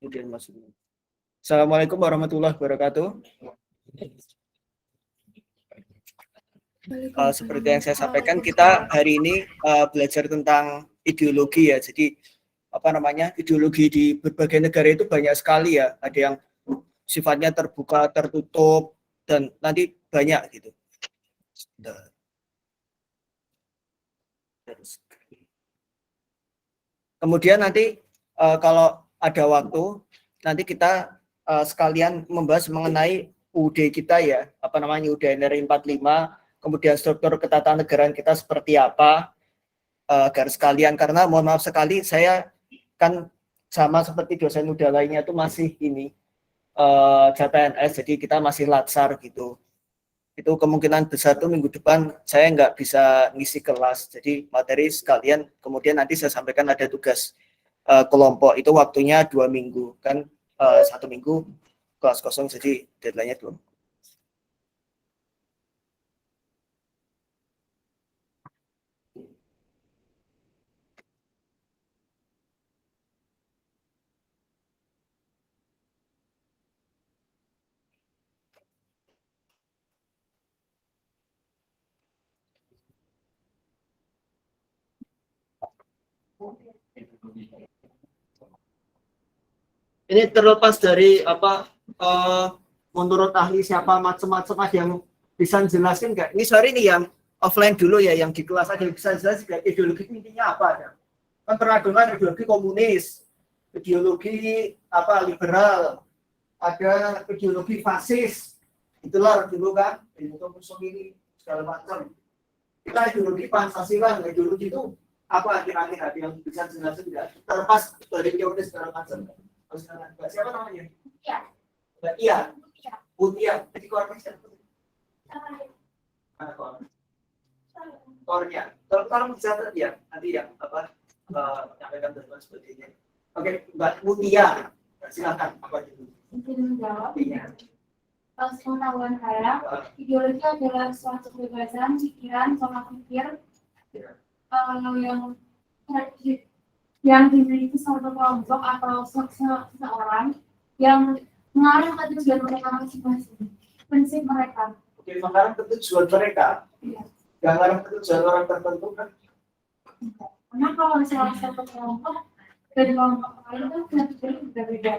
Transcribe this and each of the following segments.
Kemudian masuk. Assalamualaikum warahmatullahi wabarakatuh. Seperti yang saya sampaikan, kita hari ini belajar tentang ideologi ya. Jadi ideologi di berbagai negara itu banyak sekali ya. Ada yang sifatnya terbuka, tertutup, dan nanti banyak gitu. Kemudian nanti kalau ada waktu, nanti kita sekalian membahas mengenai UUD kita ya, UUD NRI 45, kemudian struktur ketatanegaraan kita seperti apa, garis sekalian, karena mohon maaf sekali, saya kan sama seperti dosen muda lainnya itu masih CPNS, jadi kita masih latsar gitu. Itu kemungkinan besar tuh minggu depan saya nggak bisa ngisi kelas, jadi materi sekalian, kemudian nanti saya sampaikan ada tugas kelompok, itu waktunya 2 minggu, kan 1 minggu kelas kosong, jadi deadline-nya 2 minggu. Ini terlepas dari menurut ahli siapa macam-macam, ada yang bisa jelasin nggak? Ini sorry nih yang offline dulu ya, yang di kelas ada yang bisa jelasin nggak ideologi intinya apa ya? Kan pernah dengar ideologi komunis, ideologi liberal, ada ideologi fasis, itulah dulu kan, ideologi Mussolini segala macam. Kita ideologi Pancasila, ideologi itu apa kira-kira yang bisa jelasin nggak? Terlepas dari teori segala macam. Siapa namanya? Iya. Mutia. Jadi keluarga siapa? Kornya. Tolong dicatat ya. Nanti ya menyampaikan teman sebagainya. Oke, Mbak Mutia. Silakan. Apa itu? Mungkin menjawab. Iya. Pengetahuan saya, ideologi adalah suatu kebebasan pikiran, pola pikir yang dimiliki suatu kelompok atau seseorang yang mengarah ke tujuan mereka masing-masing. Prinsip mereka. Oke, mengarah ke tujuan mereka. Iya. Yang mengarah ke tujuan orang tertentu kan? Karena kalau salah satu kelompok dari kelompok lain kan tujuannya berbeda.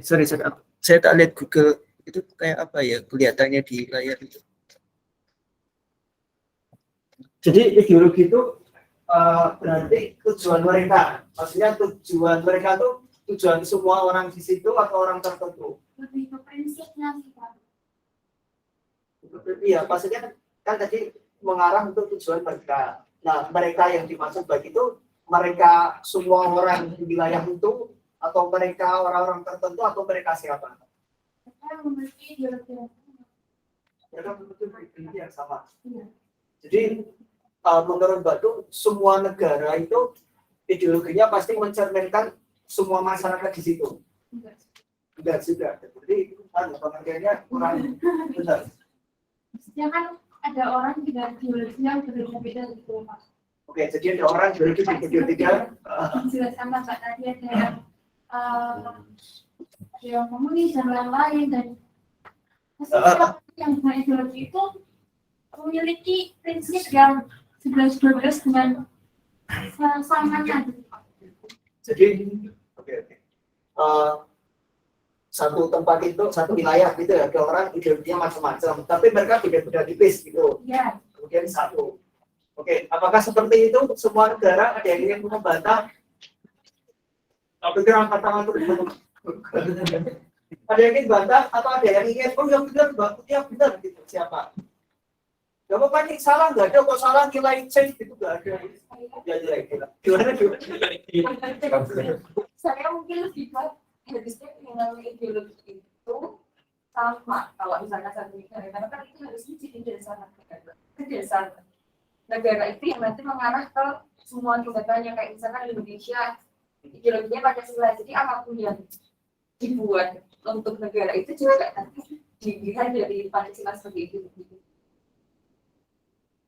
Sorry, saya tak lihat Google itu kayak apa ya kelihatannya di layar itu. Jadi ideologi itu berarti tujuan mereka, maksudnya tujuan mereka itu tujuan semua orang di situ atau orang tertentu? Lebih ke prinsipnya sih Pak. Iya, maksudnya kan tadi mengarah untuk tujuan mereka. Nah, mereka yang dimaksud baik itu mereka semua orang di wilayah itu, atau mereka orang-orang tertentu, atau mereka siapa? Mereka memiliki ideologi yang sama. Iya. Jadi menurut Mbak Du, semua negara itu ideologinya pasti mencerminkan semua masyarakat di situ. Enggak juga. Jadi pengertiannya kurang benar. Maksudnya kan ada orang dengan ideologi yang berbeda-beda gitu Pak. Oke, jadi ada orang ideologi berbeda-beda. Jelaskan Pak tadi ada yang komunis dan lain-lain, dan yang dengan ideologi itu memiliki prinsip yang 11-12 dengan samanya. Jadi satu tempat itu, satu wilayah gitu ya, ada orang ideologinya macam-macam, tapi mereka beda-beda tipis gitu. Ya. Kemudian satu. Oke, apakah seperti itu untuk semua negara? Ada yang ingin membantah? Tapi angkat tangan dulu. Ada yang ingin bantah atau ada yang ingin yang benar, Mbak Mutia benar gitu, siapa? Gak apa-apa nih, salah nggak ada kok, salah nilai C gitu nggak ada. Ya jelek. Gimana? Saya mungkin lebih ke harusnya mengenai ideologi itu sama kalau misalnya satu negara, karena kan itu harusnya jadi dasar negara itu yang nanti mengarah ke semua negaranya, kayak misalkan Indonesia ideologinya Pancasila, jadi apapun yang dibuat untuk negara itu juga nanti dilihat dari Pancasila seperti itu.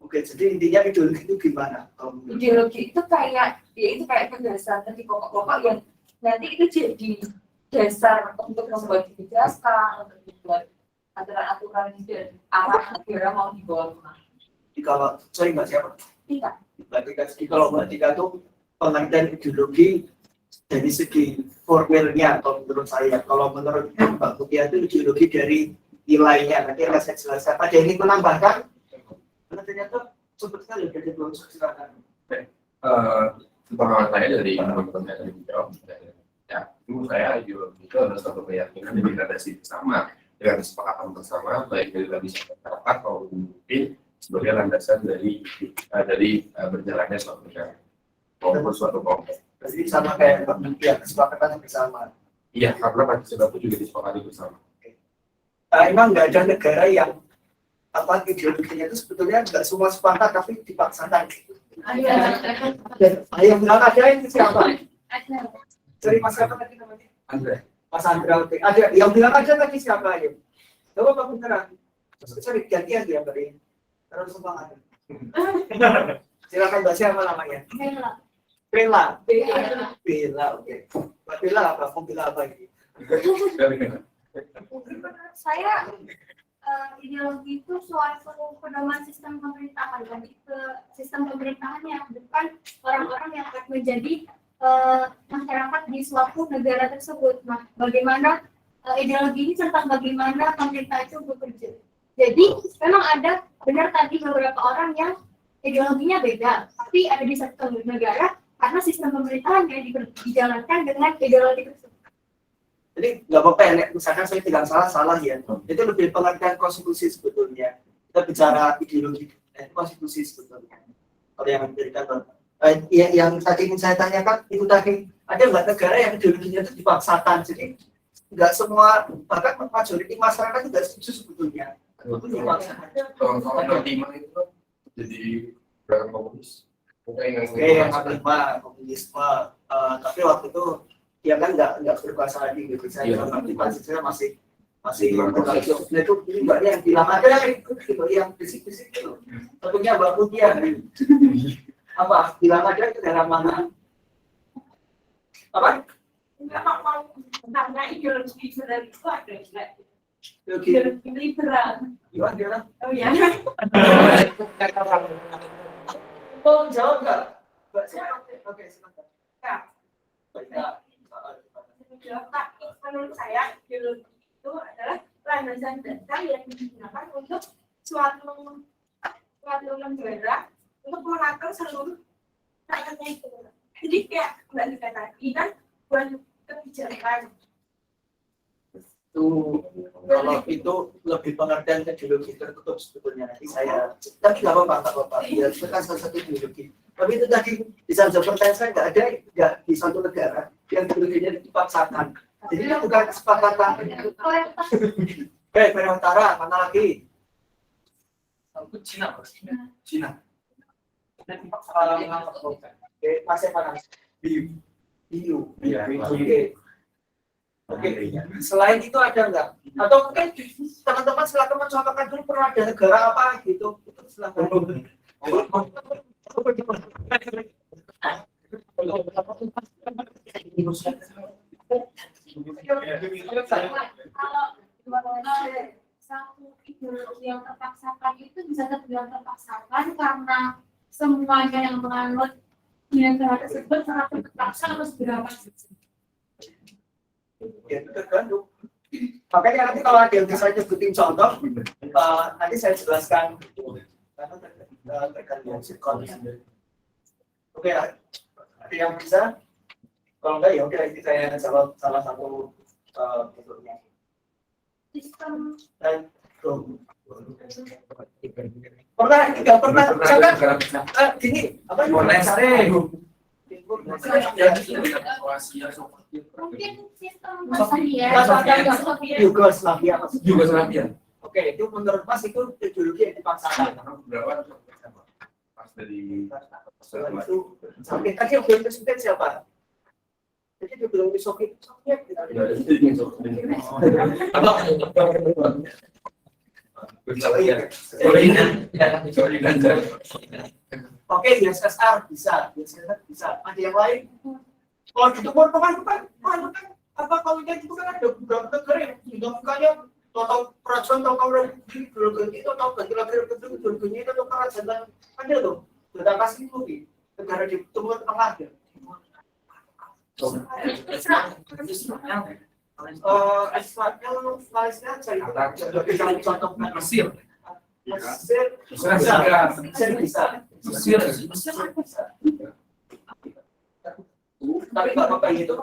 Oke, jadi intinya ideologi itu gimana? Ideologi itu kayak penjelasan dari pokok-pokok yang nanti itu jadi dasar untuk membuat kebijakan, untuk membuat aturan-aturan dan arah negara mau dibawa kemana. Jadi kalau sorry Mbak siapa? Tidak. Kalau Mbak Tika itu pengertian ideologi dari segi formilnya atau menurut saya, kalau menurut Mbak Mutia itu ideologi dari nilainya. Nanti akan saya jelaskan. Ada yang ingin menambahkan? Karena ternyata sebetulnya dari dua silakan. Pengalaman saya dari teman-teman yang tadi menjawab, ya, menurut saya ideologi itu adalah suatu keyakinan dan gradasi bersama dengan kesepakatan bersama baik dari lapisan masyarakat maupun mungkin sebagai landasan dari berjalannya suatu negara maupun suatu kelompok. Jadi sama kayak ya, kesepakatan bersama. Iya, karena partisipasi juga disepakati bersama. Emang nggak ada negara yang apa ideologinya itu sebetulnya nggak semua sepakat tapi dipaksakan. Dan yang bilang ada itu siapa? Dari Mas siapa tadi namanya? Andre. Mas Andra. Ada yang bilang ada tadi siapa ya? Coba Pak beneran. Sorry gantian dia beri. Terus semangat. Silakan Mbak siapa namanya? Bella. Bella, oke. Mbak Bella apa? Mau bilang apa ini? Menurut saya ideologi itu suatu pedoman sistem pemerintahan, lebih ke sistem pemerintahannya, bukan orang-orang yang akan menjadi masyarakat di suatu negara tersebut. Nah, bagaimana ideologi ini tentang bagaimana pemerintah itu bekerja. Jadi memang ada benar tadi beberapa orang yang ideologinya beda, tapi ada di satu negara karena sistem pemerintahan yang dijalankan dengan ideologi tersebut. Jadi nggak apa-apa ya, misalkan saya tidak salah ya. Itu lebih pengertian konstitusi sebetulnya. Kita bicara ideologi konstitusi sebetulnya. Kalau yang diberikan, yang tadi ingin saya tanyakan itu tadi ada nggak negara yang ideologinya itu dipaksakan? Jadi nggak semua, bahkan majoriti masyarakat tidak setuju sebetulnya. Itu dipaksakan. Tahun 95 itu jadi gerakan komunis. Oke, yang kelima komunisme. Tapi waktu itu dia kan nggak berkuasa lagi gitu. Saya masih nah itu ini mbaknya yang bilang ada gitu yang fisik itu tentunya Mbak Mutia apa bilang ada itu dalam mana apa Mau karena ideologi liberal itu ada juga. ideologi Ideologi liberal. gimana Oh ya. mau jawab nggak Mbak siapa oke silakan Tapi menurut saya ideologi itu adalah landasan dasar yang digunakan untuk suatu negara untuk mengatur seluruh rakyatnya itu. Jadi kayak kembali ke tadi kan buat kebijakan. Kalau itu lebih pengertian ideologi tertutup sebetulnya nanti saya tapi nggak apa-apa ya itu kan salah satu ideologi tapi itu tadi di salah pertanyaan saya nggak di suatu negara yang ideologinya dipaksakan jadi itu bukan kesepakatan Korea Utara mana lagi Cina. oke masih mana Bio Oke, selain itu ada nggak? Atau mungkin teman-teman silakan mencontohkan dulu pernah ada negara apa gitu? Itu silakan. Kalau satu ideologi yang terpaksakan itu bisa terbilang terpaksakan karena semuanya yang menganut negara tersebut sangat terpaksa harus berapa sih? Ya, itu tergantung. Makanya nanti kalau ada yang bisa nyebutin contoh, nanti saya jelaskan. Karena tergantung sikon. Oke, ada yang bisa? Kalau enggak ya udah ini saya jawab salah satu bentuknya. Sistem Pernah nggak pernah? Misalkan gini apa? mungkin sistem Soviet. Yugoslavia. Oke, itu menurut Mas itu ideologi yang dipaksakan. Pas dari Itu sampai tadi yang belum presiden siapa? Jadi dia bilang di Soviet. Oke, USSR bisa, Ada yang lain? Kalau di Timur Tengah itu kan, apa kalau yang itu kan ada beberapa negara yang dinamakannya total kerajaan, total republik, itu total ganti lagi republik, itu total kerajaan ada tuh. Kita kasih itu negara di Timur Tengah ya. Israel, Palestina, saya contoh Mesir. Tapi bapak itu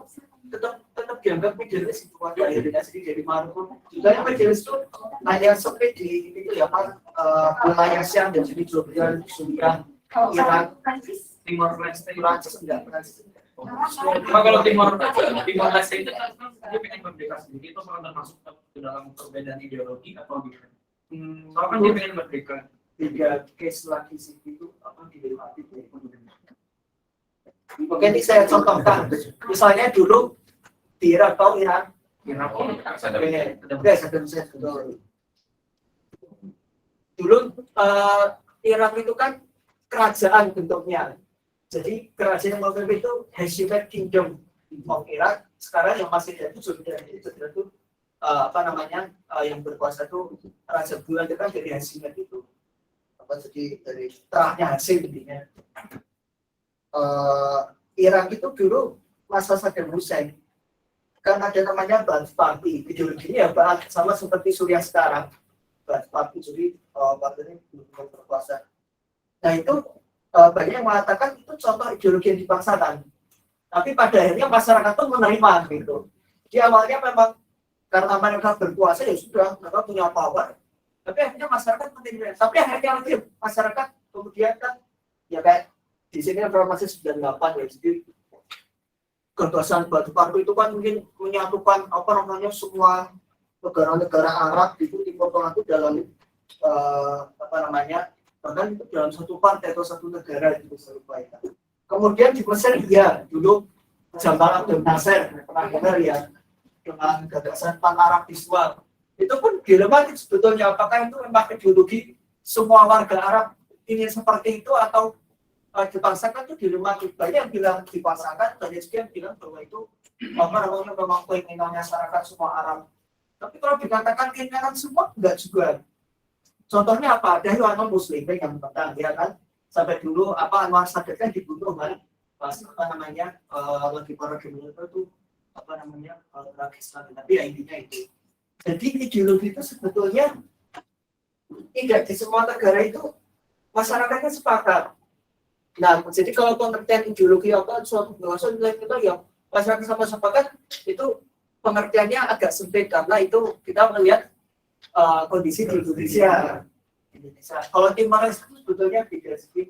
tetap dianggap majelis itu ada sendiri dari Maroko. Juga yang majelis itu hanya sampai di itu ya Pak, wilayah Syam dan jadi Jordan, Suriah, Irak, Timor Leste, Prancis enggak. Kalau Timor Leste itu dia pengen merdeka sendiri itu malah termasuk ke dalam perbedaan ideologi atau gimana? Soalnya kan dia pengen merdeka. Tiga case lagi sih itu apa dilewati dari pemerintah. Oke, ini saya contohkan. Misalnya dulu di Irak atau Iran, dulu Irak itu kan kerajaan bentuknya. Jadi kerajaan yang waktu itu Hashemite Kingdom of Irak. Sekarang yang masih ada itu yang berkuasa itu Raja Bulan itu kan dari Hashemite itu. Jadi dari terahnya hasil intinya. Irak itu dulu masa Saddam Hussein kan ada namanya Ba'ath Party, ideologinya ya sama seperti Suriah sekarang. Ba'ath Party jadi partainya belum berkuasa. Nah itu banyak yang mengatakan itu contoh ideologi yang dipaksakan. Tapi pada akhirnya masyarakat pun menerima gitu. Di awalnya memang karena mereka berkuasa ya sudah mereka punya power. Tapi akhirnya masyarakat menerima. Tapi akhirnya lagi masyarakat kemudian kan ya kayak di sini informasi 98 ya, jadi gagasan Ba'ath Party itu kan mungkin menyatukan semua negara-negara Arab itu Timur Tengah itu dalam bahkan dalam satu partai atau satu negara itu serupa itu. Kemudian di Mesir ya dulu Jamal Abdel Nasser pernah dengar ya dengan gagasan pan-Arabisme itu pun dilematis sebetulnya apakah itu memang ideologi semua warga Arab ingin seperti itu atau dipaksakan. Itu dilematis. Banyak yang bilang dipaksakan, banyak juga yang bilang bahwa itu memang keinginan masyarakat semua Arab. Tapi kalau dikatakan keinginan semua enggak juga. Contohnya apa? Ada yang Muslim yang menentang ya kan. Sampai dulu Anwar Sadat kan dibunuh kan. Pas lagi para kriminal itu Pakistan. Tapi ya intinya itu. Jadi ideologi itu sebetulnya tidak di semua negara itu masyarakatnya sepakat. Nah, jadi kalau pengertian ideologi suatu bahasa nilai kita yang masyarakat sama sepakat itu pengertiannya agak sempit karena itu kita melihat kondisi di Indonesia. Kalau Timor Leste sebetulnya tidak sedikit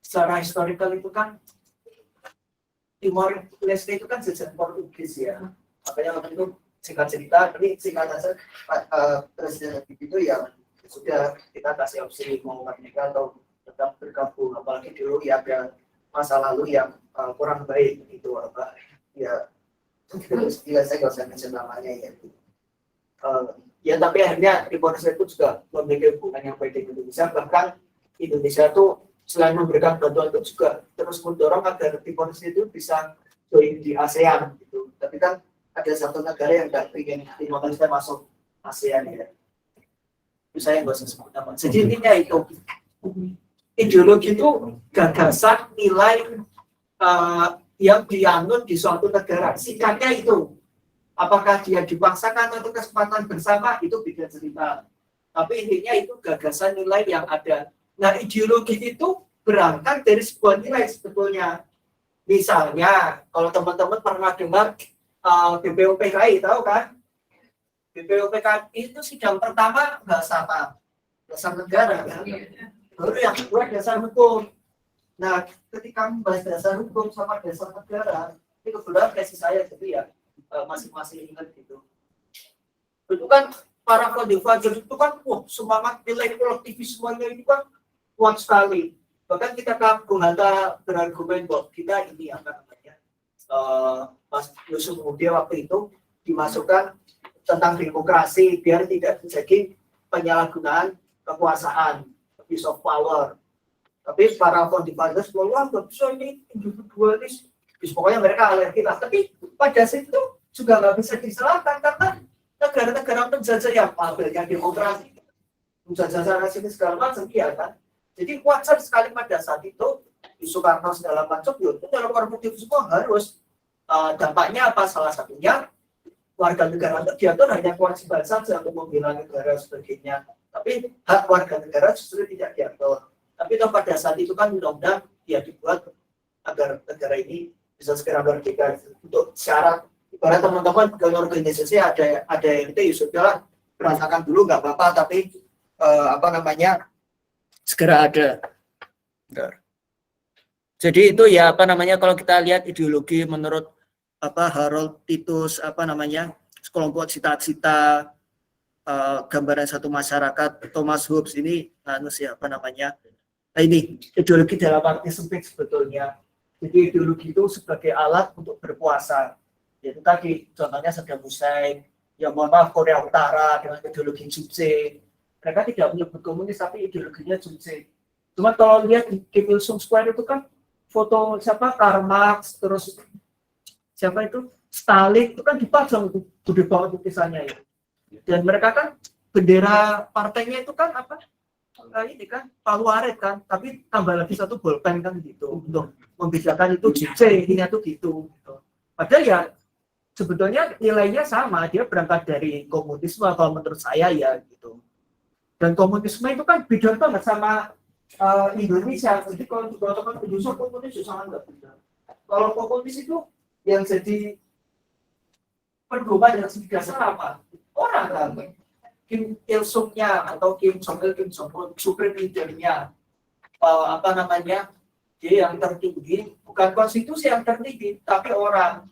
secara historikal itu kan Timor Leste itu kan sejak Portugis ya. Makanya waktu itu singkat cerita, tapi singkat saja presiden itu ya sudah kita kasih opsi mau merdeka atau tetap bergabung, apalagi dulu ya ada masa lalu yang kurang baik itu ya saya nggak usah mention namanya ya. Ya tapi akhirnya Timor Leste itu juga memiliki hubungan yang baik dengan Indonesia, bahkan Indonesia itu selain memberikan bantuan itu juga terus mendorong agar Timor Leste itu bisa join di ASEAN gitu. Tapi kan ada satu negara yang nggak ingin Timor Leste masuk ASEAN ya. Itu saya nggak usah sebut nama. Jadi intinya itu ideologi itu gagasan nilai yang dianut di suatu negara. Sikapnya itu apakah dia dipaksakan atau kesempatan bersama itu beda cerita. Tapi intinya itu gagasan nilai yang ada. Nah ideologi itu berangkat dari sebuah nilai sebetulnya. Misalnya kalau teman-teman pernah dengar BPUPKI tahu kan? BPUPKI itu sidang pertama bahasa apa? Dasar negara kan? Baru yang kedua dasar hukum. Nah, ketika membahas dasar hukum sama dasar negara, itu kebetulan versi saya jadi ya masing-masing ingat gitu. Itu kan para konservator itu kan, semangat nilai kolektivis semuanya itu kan kuat sekali. Bahkan kita Bung Hatta berargumen bahwa kita ini Mas Yusuf Mudia waktu itu dimasukkan tentang demokrasi biar tidak terjadi penyalahgunaan kekuasaan, abuse of power. Tapi para founding fathers bahwa so ini individualis, pokoknya mereka alergi lah. Tapi pada saat itu juga nggak bisa disalahkan karena negara-negara penjajah yang modelnya demokrasi, penjajah sana sini segala macam ya kan. Jadi wajar sekali pada saat itu di Soekarno segala macam itu dalam produktif semua harus dampaknya apa, salah satunya warga negara diatur hanya kewajiban saja untuk membela negara sebagainya, tapi hak warga negara justru tidak diatur. Tapi toh pada saat itu kan undang-undang ya dibuat agar negara ini bisa segera merdeka. Untuk syarat ibarat teman-teman pegawai organisasi ada yang itu ya sudah merasakan dulu nggak apa-apa, tapi segera ada. Bentar. Jadi itu ya kalau kita lihat ideologi menurut Harold Titus kelompok cita-cita gambaran satu masyarakat, Thomas Hobbes ini ini ideologi dalam arti sempit sebetulnya. Jadi ideologi itu sebagai alat untuk berkuasa. Yaitu tadi contohnya Saddam Hussein, yang mohon maaf Korea Utara dengan ideologi Juche. Mereka tidak menyebut komunis tapi ideologinya Juche. Cuma kalau lihat di Kim Il Sung Square itu kan foto Karl Marx, terus Stalin itu kan dipajang di bawah lukisannya ya. Dan mereka kan bendera partainya itu kan ini kan palu arit kan, tapi tambah lagi satu bolpen kan gitu untuk membedakan itu Juche, ini tuh gitu. Padahal ya sebetulnya nilainya sama, dia berangkat dari komunisme kalau menurut saya ya gitu. Dan komunisme itu kan beda banget sama Indonesia. Jadi kalau teman Indonesia komunis sangat nggak beda. Kalau komunis itu yang jadi pedoman yang dasar apa? Orang kan. Kim Il Sung-nya atau Kim Jong Un, supreme leader-nya, dia yang tertinggi, bukan konstitusi yang tertinggi, tapi orang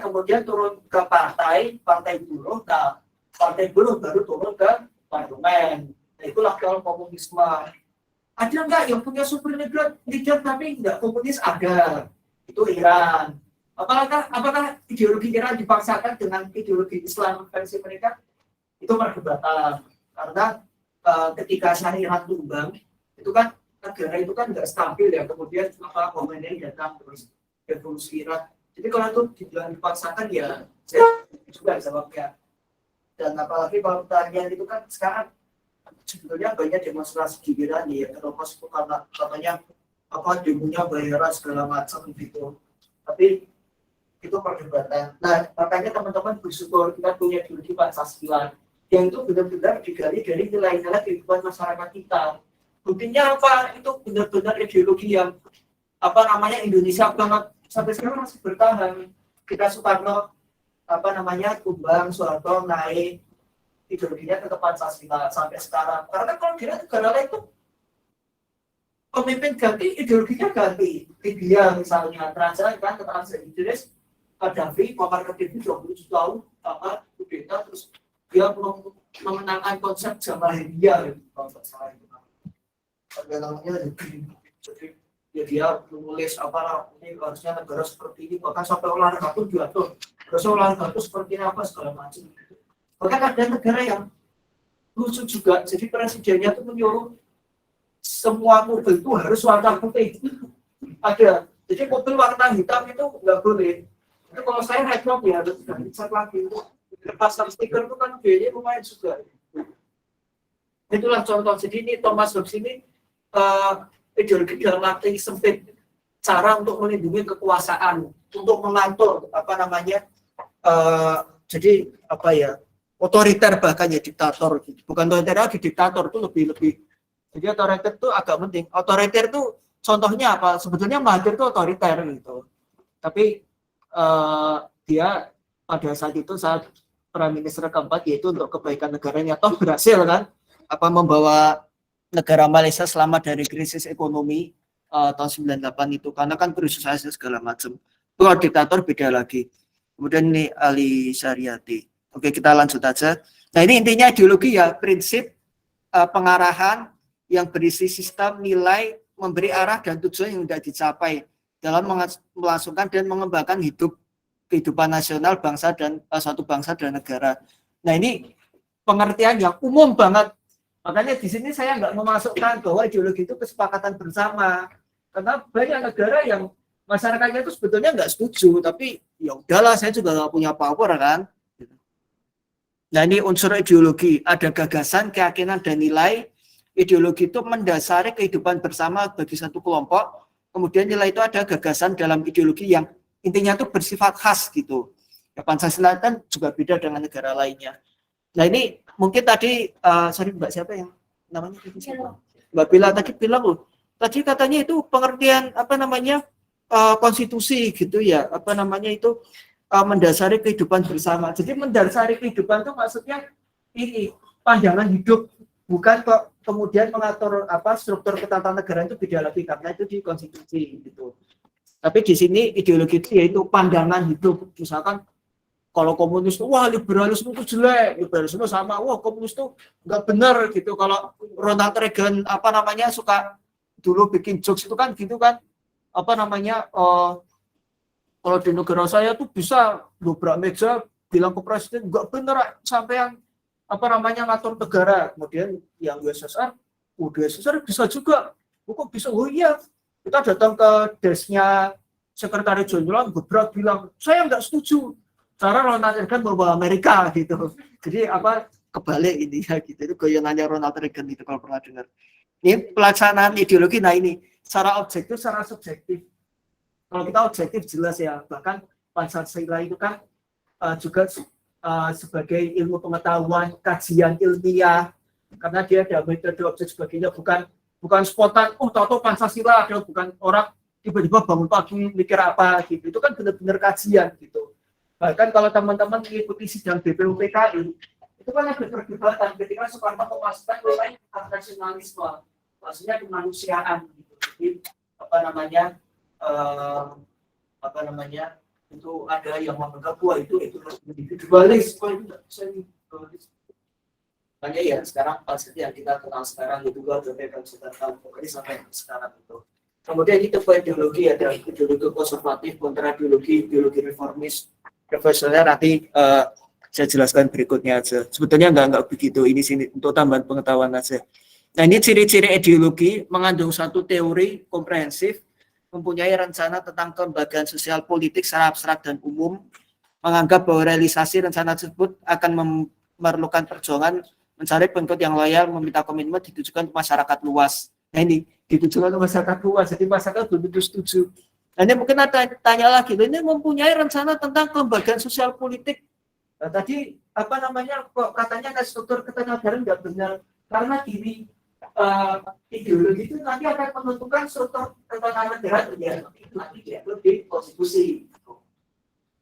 kemudian turun ke partai buruh, nah partai buruh baru turun ke parlemen. Nah, itulah kalau komunisme. Ada nggak yang punya supreme leader tapi nggak komunis? Ada, itu Iran. Apakah ideologi Iran dipaksakan dengan ideologi Islam versi mereka? Itu perdebatan, karena ketika Syariah tumbang itu kan negara itu kan nggak stabil ya, kemudian Khomeini datang terus revolusi Iran. Jadi kalau itu dibilang dipaksakan ya saya juga jawabnya. Dan apalagi kalau pertanyaan itu kan sekarang sebetulnya banyak demonstrasi di Iran ya, terlepas itu karena katanya demonya bayaran segala macam gitu. Tapi itu perdebatan. Nah makanya teman-teman bersyukur kita punya ideologi Pancasila yang itu benar-benar digali dari nilai-nilai kehidupan masyarakat kita. Buktinya apa? Itu benar-benar ideologi yang Indonesia banget sampai sekarang masih bertahan. Kita Soekarno tumbang, Soeharto naik, ideologinya tetap Pancasila sampai sekarang. Karena kalau di negara lain itu pemimpin ganti, ideologinya ganti. Libya misalnya, Transjaya kan Transjaya Idris, Gaddafi, Muammar Gaddafi 27 tahun, kudeta terus dia memenangkan konsep Jamahiriyah kalau tidak salah itu. Namanya jadi dia menulis ini harusnya negara seperti ini, bahkan sampai olahraga pun diatur. Terus olahraga itu seperti apa segala macam. Bahkan ada negara yang lucu juga, jadi presidennya itu menyuruh semua mobil itu harus warna putih. Ada, jadi mobil warna hitam itu nggak boleh. Itu kalau saya rekrut ya harus dicat lagi. Pasang stiker itu kan biayanya lumayan juga. Itulah contoh. Jadi ini Thomas Hobbes ini ideologi dalam arti sempit, cara untuk melindungi kekuasaan, untuk mengatur jadi otoriter bahkan ya diktator. Bukan otoriter lagi, diktator itu lebih. Jadi otoriter itu agak penting. Otoriter itu contohnya apa? Sebetulnya Mahathir itu otoriter gitu. Tapi dia pada saat itu saat Prime Minister keempat yaitu untuk kebaikan negaranya, toh berhasil kan membawa negara Malaysia selamat dari krisis ekonomi tahun 98 itu, karena kan berusaha segala macam. Itu kalau diktator beda lagi. Kemudian ini Ali Syariati. Oke, kita lanjut aja. Nah ini intinya ideologi ya, prinsip pengarahan yang berisi sistem nilai, memberi arah dan tujuan yang tidak dicapai dalam melangsungkan dan mengembangkan kehidupan nasional bangsa dan suatu bangsa dan negara. Nah ini pengertian yang umum banget Makanya di sini saya nggak memasukkan bahwa ideologi itu kesepakatan bersama. Karena banyak negara yang masyarakatnya itu sebetulnya nggak setuju, tapi ya udahlah, saya juga nggak punya power kan. Nah ini unsur ideologi, ada gagasan, keyakinan, dan nilai. Ideologi itu mendasari kehidupan bersama bagi satu kelompok. Kemudian nilai itu ada gagasan dalam ideologi yang intinya itu bersifat khas gitu. Ya, Pancasila kan juga beda dengan negara lainnya. Nah ini mungkin tadi, sorry Mbak siapa yang namanya? Mbak Bila tadi bilang loh, tadi katanya itu pengertian apa namanya konstitusi gitu ya, apa namanya itu mendasari kehidupan bersama. Jadi mendasari kehidupan itu maksudnya ini pandangan hidup, bukan kok kemudian mengatur apa struktur ketatanegaraan itu beda lagi karena itu di konstitusi gitu. Tapi di sini ideologi itu yaitu pandangan hidup. Misalkan kalau komunis itu wah liberalisme itu jelek, liberalisme sama wah komunis itu nggak benar gitu. Kalau Ronald Reagan apa namanya suka dulu bikin jokes itu kan gitu kan, apa namanya kalau di negara saya tuh bisa dobrak meja bilang ke presiden nggak benar sampai yang apa namanya ngatur negara. Kemudian yang USSR bisa juga, kok bisa, oh iya kita datang ke desnya sekretaris jenderal gebrak bilang saya nggak setuju cara Ronald Reagan membawa Amerika gitu. Jadi apa kebalik ini ya gitu, itu goyonannya Ronald Reagan itu kalau pernah dengar. Ini pelaksanaan ideologi. Nah ini secara objektif, secara subjektif. Kalau kita objektif jelas ya, bahkan Pancasila itu kan juga sebagai ilmu pengetahuan, kajian ilmiah, karena dia ada metode objek sebagainya, bukan spontan, tahu Pancasila ada, bukan orang tiba-tiba bangun pagi mikir apa gitu. Itu kan benar-benar kajian gitu. Bahkan kalau teman-teman mengikuti sidang BPUPKI, itu kan ada perdebatan ketika Soekarno memasukkan nilai nasionalisme, maksudnya kemanusiaan gitu. Jadi apa namanya itu ada yang menganggap bahwa itu individualis, itu nggak bisa individualis. Makanya ya sekarang pasti yang kita kenal sekarang itu gua udah sudah tahu pokoknya sampai sekarang itu. Kemudian itu ideologi, ada ideologi konservatif kontra ideologi reformis. Profesornya nanti saya jelaskan berikutnya aja. Sebetulnya enggak begitu, ini sini untuk tambahan pengetahuan aja. Nah ini ciri-ciri ideologi mengandung satu teori komprehensif, mempunyai rencana tentang kelembagaan sosial politik secara abstrak dan umum, menganggap bahwa realisasi rencana tersebut akan memerlukan perjuangan mencari pengikut yang loyal, meminta komitmen ditujukan ke masyarakat luas. Nah ini ditujukan ke masyarakat luas, jadi masyarakat belum tentu setuju. Nah, ini mungkin ada tanya lagi, ini mempunyai rencana tentang kelembagaan sosial politik. Nah, tadi apa namanya kok katanya struktur ketatanegaraan nggak benar, karena gini ideologi itu nanti akan menentukan struktur ketatanegaraan ya itu nanti diatur di konstitusi.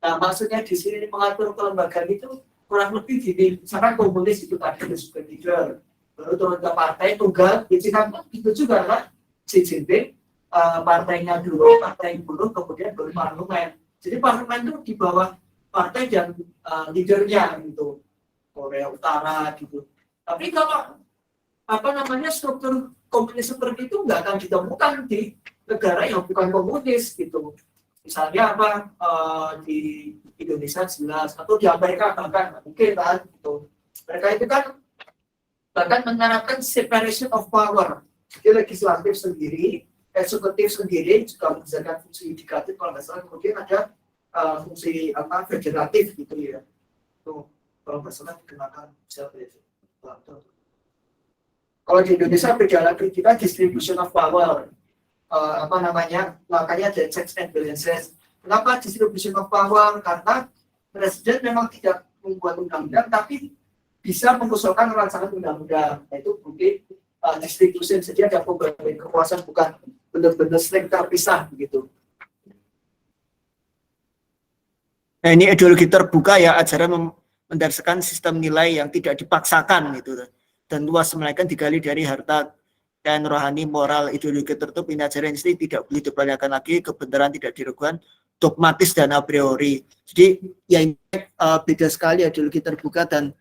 Nah maksudnya di sini mengatur kelembagaan itu kurang lebih gini, misalkan komunis itu tadi disebut leader, baru turun ke partai tunggal, itu juga kan Xi Jinping. Partainya dulu, partai buruh, kemudian baru parlemen. Jadi parlemen itu di bawah partai dan leadernya gitu, Korea Utara gitu. Tapi kalau apa namanya struktur komunis seperti itu nggak akan ditemukan di negara yang bukan komunis gitu. Misalnya apa di Indonesia jelas, atau di Amerika bahkan mungkin kan gitu. Mereka itu kan bahkan menerapkan separation of power. Jadi legislatif sendiri, eksekutif sendiri juga menjalankan fungsi yudikatif kalau nggak salah, kemudian ada fungsi apa federatif gitu ya. Tuh kalau nggak salah dikenakan siapa itu. Kalau di Indonesia beda lagi, kita distribution of power, apa namanya, makanya ada checks and balances. Kenapa distribution of power? Karena presiden memang tidak membuat undang-undang, tapi bisa mengusulkan rancangan undang-undang. Itu bukti distribution, jadi ada pembagian kekuasaan, bukan benar-benar sering terpisah begitu. Nah ini ideologi terbuka ya, ajaran mendasarkan sistem nilai yang tidak dipaksakan gitu, dan luas melainkan digali dari harta dan rohani moral. Ideologi tertutup ini ajaran ini tidak boleh dipertanyakan lagi, kebenaran tidak diragukan, dogmatis dan a priori. Jadi ya ini beda sekali ideologi terbuka dan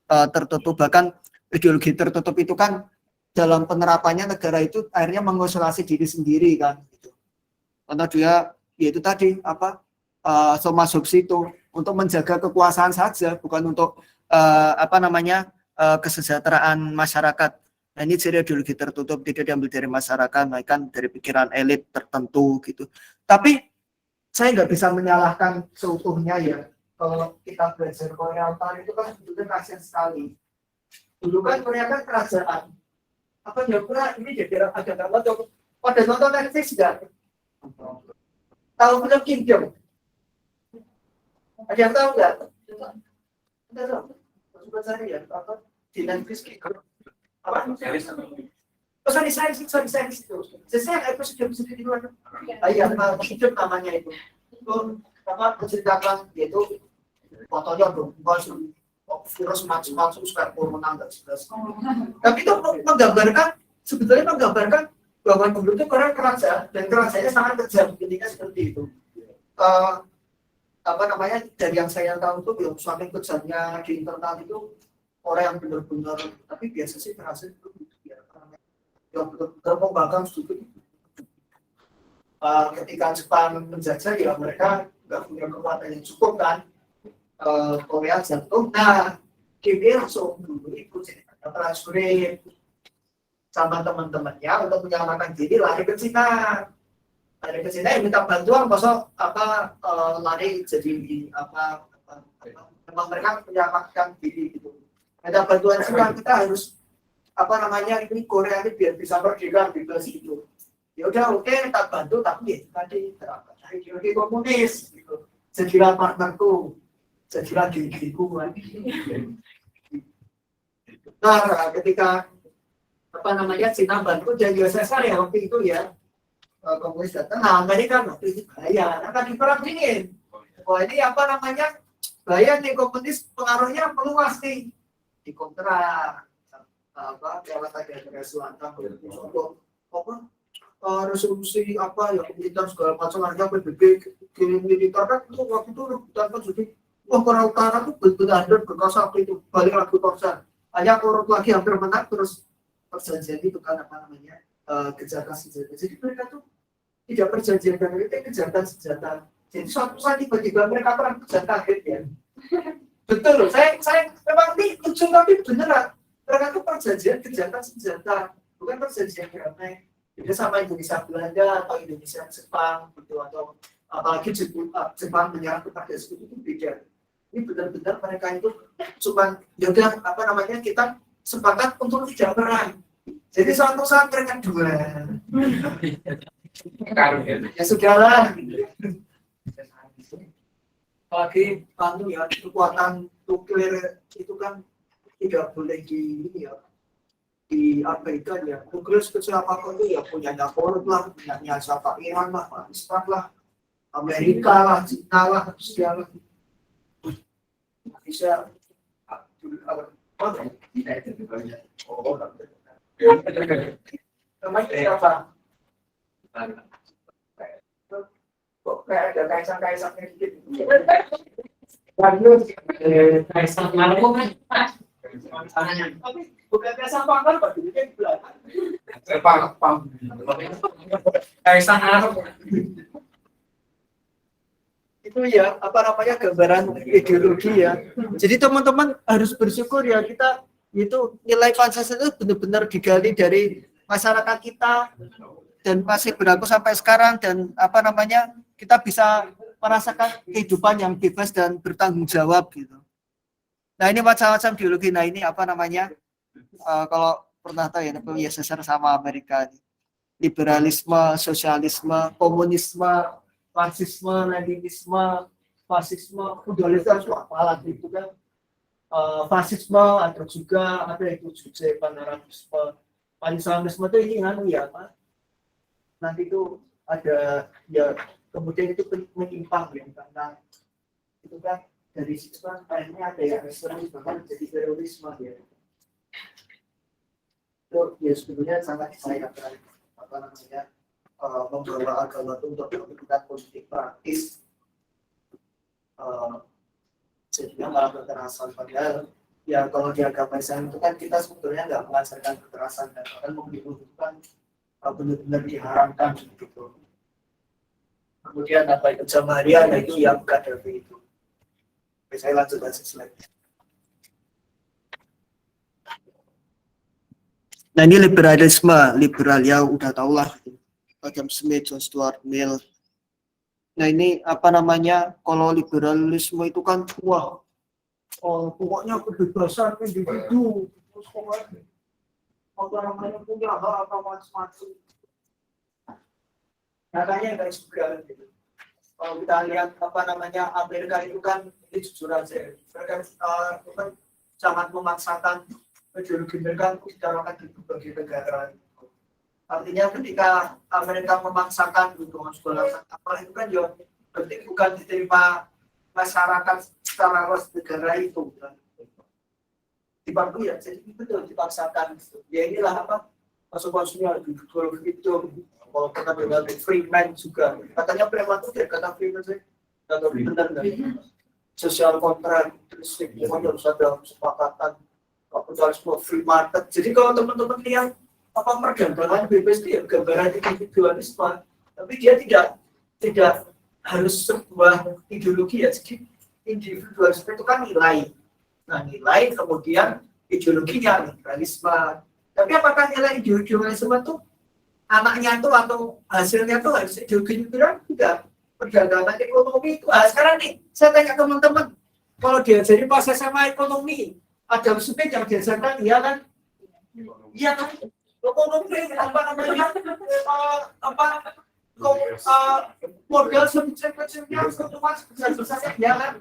tertutup. Bahkan ideologi tertutup itu kan dalam penerapannya negara itu akhirnya mengisolasi diri sendiri kan gitu. Karena dia yaitu tadi apa soma subsitu untuk menjaga kekuasaan saja, bukan untuk apa namanya kesejahteraan masyarakat. Nah, ini ciri ideologi tertutup, tidak diambil dari masyarakat, bahkan dari pikiran elit tertentu gitu. Tapi saya nggak bisa menyalahkan seutuhnya ya. Kalau kita belajar Korea Utara itu kan sebetulnya kasihan sekali. Dulu kan Korea kan kerajaan. Apa kira ini jadi ada nama tuh? Pada nonton Netflix nggak? Tahu film Kingdom? Ada yang tahu nggak? Tidak tahu. Coba cari ya. Apa di Netflix Kingdom? Apa? Oh, sorry itu. Saya episode di luar. Iya, Kingdom namanya itu. Itu apa menceritakan yaitu fotonya berubah virus macam-macam sekarang corona dan sebagainya. Tapi itu menggambarkan bahwa dulu itu orang kerajaan dan kerajaannya sangat kejam ketika seperti itu. Apa namanya dari yang saya tahu itu belum saking kejamnya di internal itu orang yang benar-benar tapi biasa sih berhasil itu ya yang benar-benar membangkang studi. Ketika Jepang menjajah ya mereka nggak punya kekuatan yang cukup kan. Korea jatuh, nah Kim Il Sung dulu ikut prajurit sama teman-temannya untuk menyelamatkan diri lari ke Cina yang minta bantuan kosong lari jadi memang mereka menyelamatkan diri gitu. Ada bantuan Cina kita harus ini Korea ini biar bisa merdeka bebas gitu. Ya udah oke kita bantu tapi ya tadi ideologi komunis gitu. Jadilah partnerku. Jadilah diriku kan. Nah, ketika Cina bantu dan USSR ya waktu itu ya komunis datang. Nah, Amerika waktu itu bahaya, akan di perang dingin. Wah ini bahaya nih komunis pengaruhnya meluas nih di kontra lewat Korea Selatan resolusi yang militer segala macam harga PBB kirim militer kan itu waktu itu rebutan kan jadi Korea Utara tuh benar-benar berkuasa waktu itu balik lagi korban hanya korut lagi hampir menang terus perjanjian itu kan kejahatan senjata jadi mereka tuh tidak perjanjian dan itu kejahatan senjata jadi suatu saat tiba-tiba mereka perang kejahatan ya betul saya memang ini lucu tapi beneran mereka tuh perjanjian kejahatan senjata bukan perjanjian damai beda sama Indonesia Belanda atau Indonesia Jepang gitu atau apalagi Jepang menyerang kepada sekutu itu beda. Ini benar-benar mereka itu cuma juga kita sepakat untuk tidak perang. Jadi suatu saat mereka dua. Ya sudahlah. Apalagi ya kekuatan nuklir itu kan tidak boleh diabaikan ya. Nuklir sekecil apapun itu ya punyanya Korea lah, punyanya siapa Iran lah, Pakistan lah, Amerika lah, Cina lah, Rusia lah. Bisa namanya apa? Kok kayak ada kaisang-kaisangnya gitu. Kaisang Maroko kan? Tapi bukan kaisang Pangkal, Pak. Jadi kan di belakang. Kaisang Arab. Itu ya gambaran ideologi ya. Jadi teman-teman harus bersyukur ya kita itu nilai Pancasila itu benar-benar digali dari masyarakat kita dan masih berlaku sampai sekarang dan kita bisa merasakan kehidupan yang bebas dan bertanggung jawab gitu. Nah ini macam-macam ideologi. Nah ini kalau pernah tahu ya USSR sama Amerika liberalisme, sosialisme, komunisme, Marxisme, Leninisme, fasisme, feudalisme itu apalah itu kan fasisme atau juga ada itu panarabisme, Islamisme itu ini nanti itu ada ya kemudian itu menyimpang ya karena itu kan dari situ kan akhirnya ada yang ekstremis bahkan jadi terorisme ya itu ya sebetulnya sangat disayangkan membawa agama untuk kepentingan politik praktis sehingga malah kekerasan padahal ya kalau di agama Islam itu kan kita sebetulnya nggak mengajarkan kekerasan dan bahkan membutuhkan benar-benar diharamkan gitu. Kemudian itu Jamaria itu yang Gaddafi itu. Saya lanjut slide. Nah ini liberal ya udah tau lah. Adam Smith, John Stuart Mill. Nah ini apa namanya, kalau liberalisme itu kan wah, pokoknya kebebasan individu, terus pokoknya apa namanya punya hak apa macam-macam. Makanya guys juga gitu. Kalau kita lihat apa namanya Amerika itu kan, ini jujur aja, mereka itu kan sangat memaksakan ideologi mereka untuk diterapkan di berbagai negara. Artinya ketika Amerika memaksakan dukungan sekolah apa itu kan ya berarti bukan diterima masyarakat secara luas negara itu kan. Dipaksa ya, jadi betul dipaksakan. Ya inilah apa konsekuensinya di itu. Kalau kita bilang Freeman juga, katanya preman itu kata Freeman sih, kata benar dari sosial kontrak, terus semuanya harus ada kesepakatan kapitalisme free market. Jadi kalau teman-teman lihat apa pergambaran bebas itu ya gambaran individualisme, tapi dia tidak harus sebuah ideologi ya. Jadi individualisme itu kan nilai, nah nilai kemudian ideologinya liberalisme. Tapi apakah nilai individualisme itu anaknya itu atau hasilnya itu harus ideologi liberal? Tidak. Perdagangan ekonomi itu sekarang nih saya tanya teman-teman, kalau diajari pas SMA ekonomi ada Smith yang diajarkan iya kan? Iya kan? Ekonomi apa namanya modal sebesar-besarnya otomatis besar-besarnya ya kan?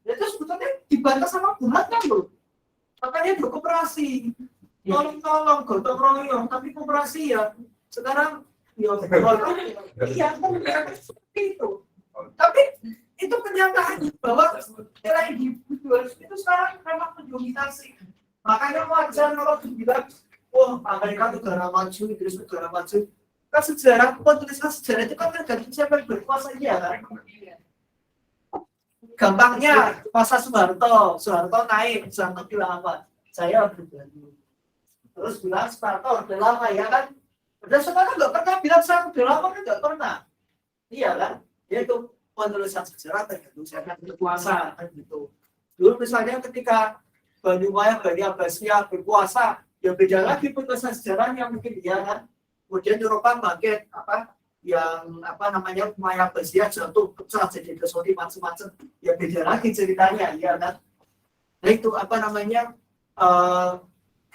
Itu sebetulnya dibantah sama bulat kan loh. Makanya ada koperasi, tolong gotong royong, tapi koperasi ya sekarang ya iya seperti itu. Tapi itu kenyataan bahwa nilai individualisme itu sekarang memang mendominasi. Makanya wajar kalau dibilang wah, Amerika negara maju, Inggris negara maju. Kan sejarah, penulisan sejarah itu kan tergantung siapa yang berkuasa ya kan. Gampangnya, masa Soeharto naik, Soeharto bilang apa? Saya berbagi. Terus bilang Soeharto udah lama ya kan. Udah Soeharto nggak pernah bilang saya udah lama kan nggak pernah. Iya kan? Yaitu penulisan sejarah tergantung siapa yang berkuasa kan gitu. Dulu misalnya ketika Bani Umayyah, Bani Abbasiyah berkuasa, ya beda lagi penulisan sejarahnya mungkin dia kan. Kemudian Eropa bangkit yang namanya Umayyah Abbasiyah jatuh pecah jadi kesoni macam-macam, ya beda lagi ceritanya ya kan. Nah itu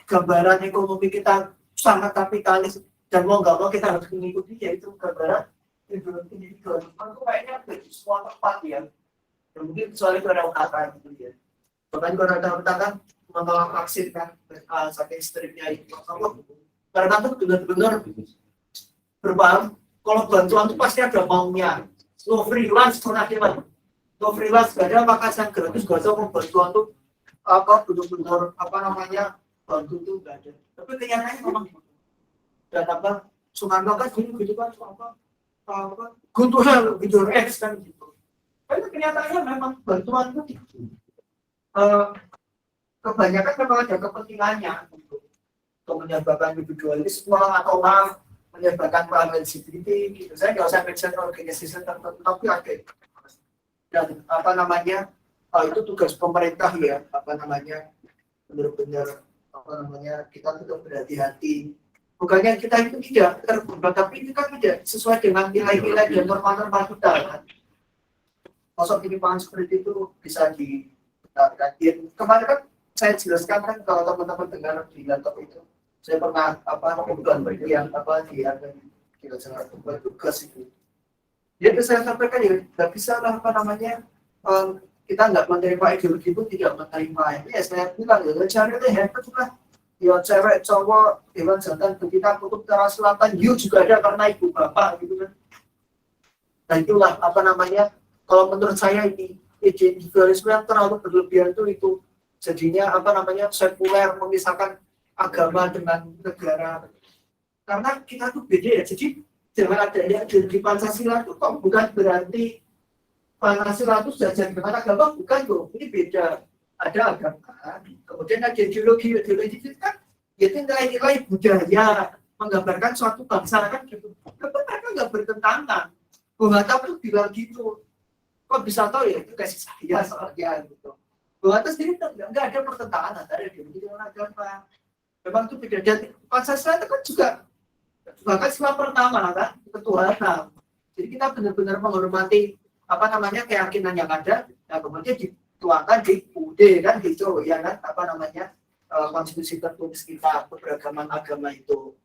gambaran ekonomi kita sangat kapitalis dan mau nggak mau kita harus mengikuti, yaitu gambaran individualisme itu kayaknya di semua tempat ya. Mungkin soalnya Korea Utara gitu ya. Bahkan Korea Utara kan menolak vaksin kan, saking striknya itu. Karena itu benar-benar berbahaya. Kalau bantuan itu pasti ada maunya. No freelance pernah gimana? No freelance gak ada makanan gratis, gak ada bantuan tuh benar-benar bantu itu gak ada. Tapi kenyataannya memang gitu. Dan Soekarno kan gitu kan Guntur X kan gitu. Tapi kenyataannya memang bantuan itu kebanyakan memang ada kepentingannya gitu. Untuk menyebabkan individualisme atau menyebabkan LGBT gitu. Saya nggak usah mention organisasi tertentu, tapi ada. Dan itu tugas pemerintah ya, benar-benar kita tetap berhati-hati. Bukannya kita itu tidak terbuka, tapi itu kan tidak sesuai dengan nilai-nilai dan norma-norma kita kan. Masuk penyimpangan seperti itu bisa dibenarkan. Kemarin kan saya jelaskan kan, kalau teman-teman dengar di laptop itu, saya pernah kebutuhan yang kita sangat tugas itu. Jadi saya sampaikan ya nggak bisa lah kita nggak menerima ideologi itu, tidak menerima ini ya saya bilang ya cari deh hebat lah. Ya cewek cowok hewan jantan kita kutub utara selatan juga ada karena ibu bapak gitu kan. Dan itulah kalau menurut saya ini individualisme yang terlalu berlebihan itu jadinya sekuler, memisahkan agama dengan negara. Karena kita tuh beda ya. Jadi jangan ada yang di Pancasila itu kok bukan berarti Pancasila itu sejajar dengan agama, bukan loh. Ini beda. Ada agama, kemudian ada ideologi itu kan itu nilai-nilai budaya menggambarkan suatu bangsa kan gitu. Mereka nggak bertentangan. Bung Hatta tuh bilang gitu. Kok bisa tahu ya itu kasih saya soalnya gitu. Bung Hatta sendiri nggak ada pertentangan antara ideologi dengan agama. Memang itu beda. Dan Pancasila itu kan juga bahkan sila pertama kan ketuhanan. Jadi kita benar-benar menghormati apa namanya keyakinan yang ada. Nah kemudian dituangkan di UUD kan gitu ya kan apa namanya konstitusi tertulis kita keberagaman agama itu.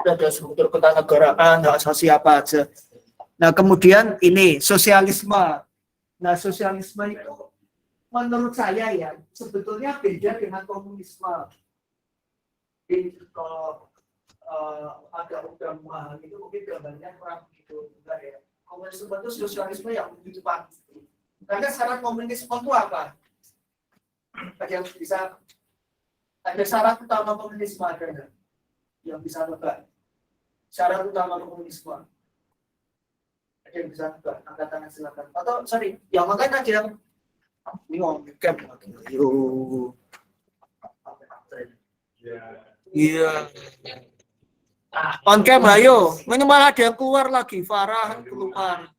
Ada struktur ketatanegaraan, hak asasi apa aja. Nah kemudian ini sosialisme. Nah sosialisme itu menurut saya ya sebetulnya beda dengan komunisme. Jadi kalau agak udah mahal itu mungkin gambarnya kurang begitu enggak ya. Komunisme itu sosialisme yang begitu pasti. Karena syarat komunisme itu apa? Ada yang bisa ada syarat utama komunisme ada enggak? Yang bisa nebak. Syarat utama komunisme. Ada yang bisa nebak, angkat tangan silakan. Atau sorry, yang makanya ada yang ini ngomong camp. Iya. On cam ayo, minimal ada yang keluar lagi, Farah keluar.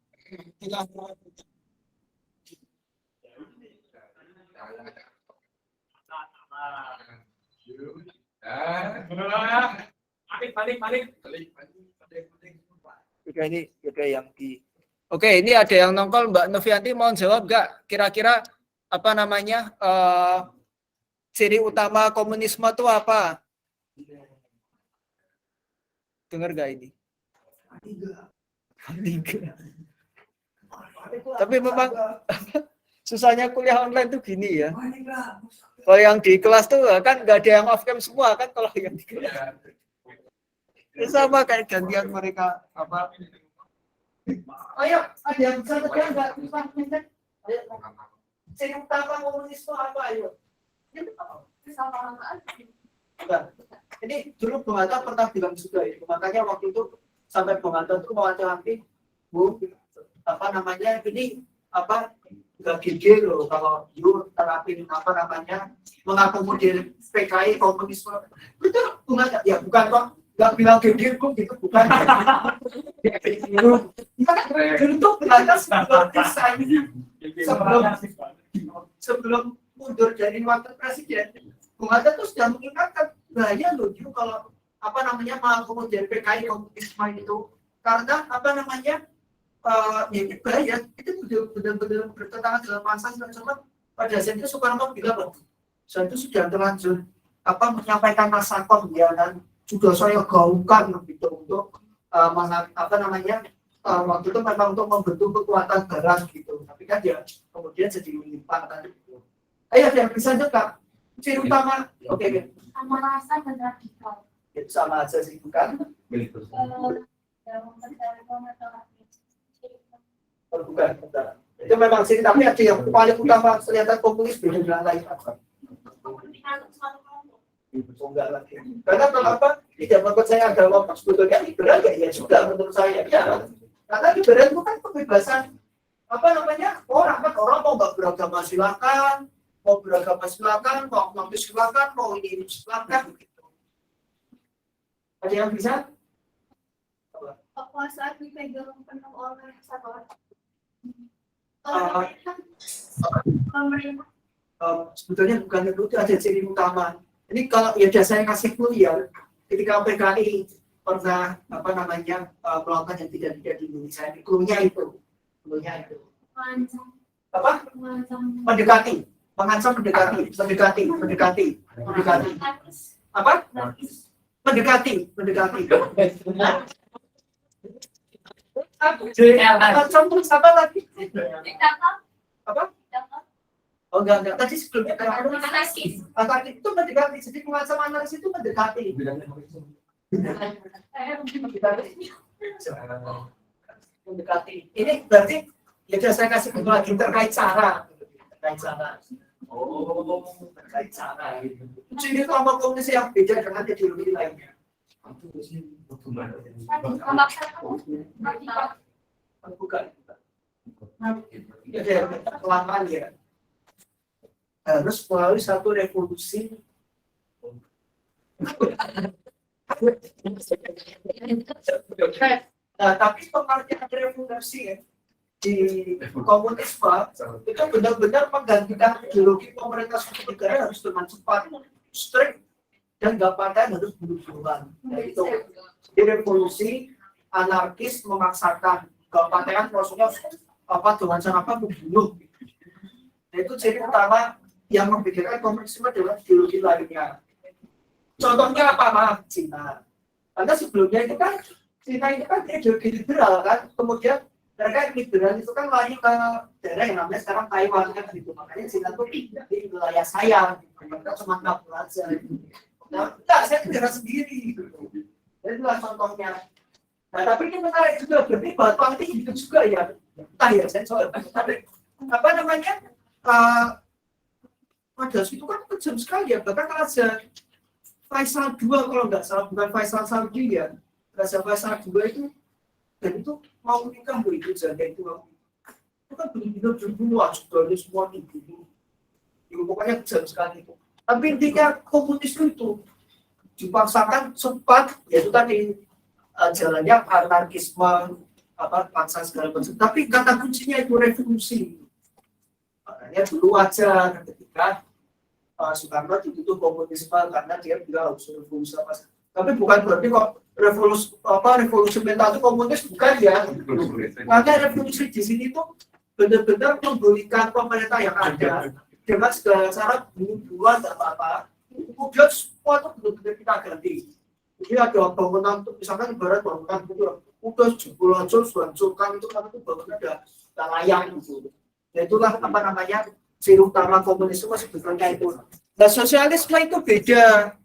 Balik. Oke, yang di. Oke, ini ada yang nongol Mbak Novianti mohon jawab nggak? Kira-kira apa namanya ciri utama komunisme itu apa? Dengar gak ini? Tiga. Tapi memang susahnya kuliah online tuh gini ya. Kalau yang di kelas tuh kan nggak ada yang off cam semua kan kalau yang di kelas. Ya sama kayak gantian mereka apa? Ayo, ada yang bisa tekan nggak? Ciri utama komunisme apa ayo? Enggak. Ini dulu Bung Hatta pernah bilang juga ya, makanya waktu itu sampai Bung Hatta itu mewanti-wanti, Bu, apa namanya ini apa nggak gigi loh kalau you terapin apa namanya mengakomodir PKI komunisme itu Bung Hatta ya bukan kok nggak bilang gigi kok gitu bukan. Dulu tuh Bung Hatta sebelum mundur dari wakil presiden. Bung Hatta tuh sudah mengingatkan bahaya loh itu kalau apa namanya mengakomodir PKI komunisme itu karena apa namanya ya ini bahaya itu benar-benar bertentangan dengan Pancasila. Cuma pada saat itu Soekarno bilang loh saya itu sudah terlanjur apa menyampaikan naskah ya dan juga saya gaungkan gitu untuk apa namanya waktu itu memang untuk membentuk kekuatan barat gitu tapi kan ya kemudian jadi menyimpang kan gitu. Ayo yang bisa juga ciri utama, oke. Sama rasa dan radikal. Itu sama aja sih bukan? Bukan. Itu memang sih, tapi ada yang paling utama kelihatan komunis beda dengan lain. Enggak lagi. Karena kenapa? Tidak menurut saya ada kelompok sebetulnya liberal ya juga menurut saya ya. Karena liberal itu kan kebebasan apa namanya orang mau nggak beragama silakan. Mau beragama silakan, mau agnostis silakan, mau ini silakan begitu. Ada yang bisa? Kekuasaan dipegang penuh oleh satu orang. Pemerintah. Sebetulnya bukan itu ada ciri utama. Ini kalau ya saya kasih clue ya, ketika PKI pernah apa namanya melakukan yang tidak di Indonesia, clue-nya itu. Mengancam. Apa? Mengancam. Mendekati. Mengancam mendekati apa mendekati mengancam terus apa lagi apa oh enggak tadi sebelumnya anarkis itu mendekati jadi mengancam anarkis itu mendekati ini berarti ya saya kasih lagi terkait cara terkait cara gitu. Jadi kelompok komunis yang beda dengan ideologi lainnya. Bukan. Ada kelamaan ya. Harus melalui satu revolusi. Nah, tapi pengertian revolusi ya. Di komunisme itu benar-benar menggantikan ideologi pemerintah suatu negara harus dengan cepat, strict, dan nggak partaian harus bunuh-bunuhan. Itu revolusi anarkis memaksakan nggak partaian maksudnya dengan cara apa membunuh. Itu ciri utama yang membedakan komunisme dengan ideologi lainnya. Contohnya apa? Maaf, Cina. Karena sebelumnya itu kan Cina itu kan ideologi liberal kan, kemudian mereka liberal itu kan lari ke daerah yang namanya sekarang Taiwan kan gitu. Makanya Cina tuh pindah di wilayah saya, mereka cuma kabur aja. Nah, saya negara sendiri gitu. Itulah contohnya. Nah, tapi ini menarik juga, berarti Batuang itu hidup juga ya. Entah ya, saya soal tapi apa namanya? Pada situ kan kejam sekali ya, bahkan Raja Faisal II kalau nggak salah, bukan Faisal Saudi ya, Raja Faisal II itu, dan itu mau nikah loh itu jaga itu kan benar-benar berbunuh juga semua dibunuh. Itu pokoknya kejam sekali itu. Tapi intinya komunis itu dipaksakan cepat, yaitu tadi jalannya anarkisme, paksa segala macam. Tapi kata kuncinya itu revolusi. Makanya dulu aja ketika Soekarno ditutup komunisme karena dia bilang harus revolusi apa. Tapi bukan berarti kok revolusi mental itu komunis, bukan ya. Makanya revolusi di sini tuh benar-benar memulihkan pemerintah yang ada dengan segala cara bunuh-bunuhan dan apa-apa. Kemudian semua itu benar-benar kita ganti. Jadi ada bangunan tuh misalkan ibarat bangunan itu udah jebol aja, hancurkan itu kan itu bangunan udah layak gitu. Ya itulah apa namanya ciri utama komunisme sebetulnya itu. Nah sosialisme itu beda.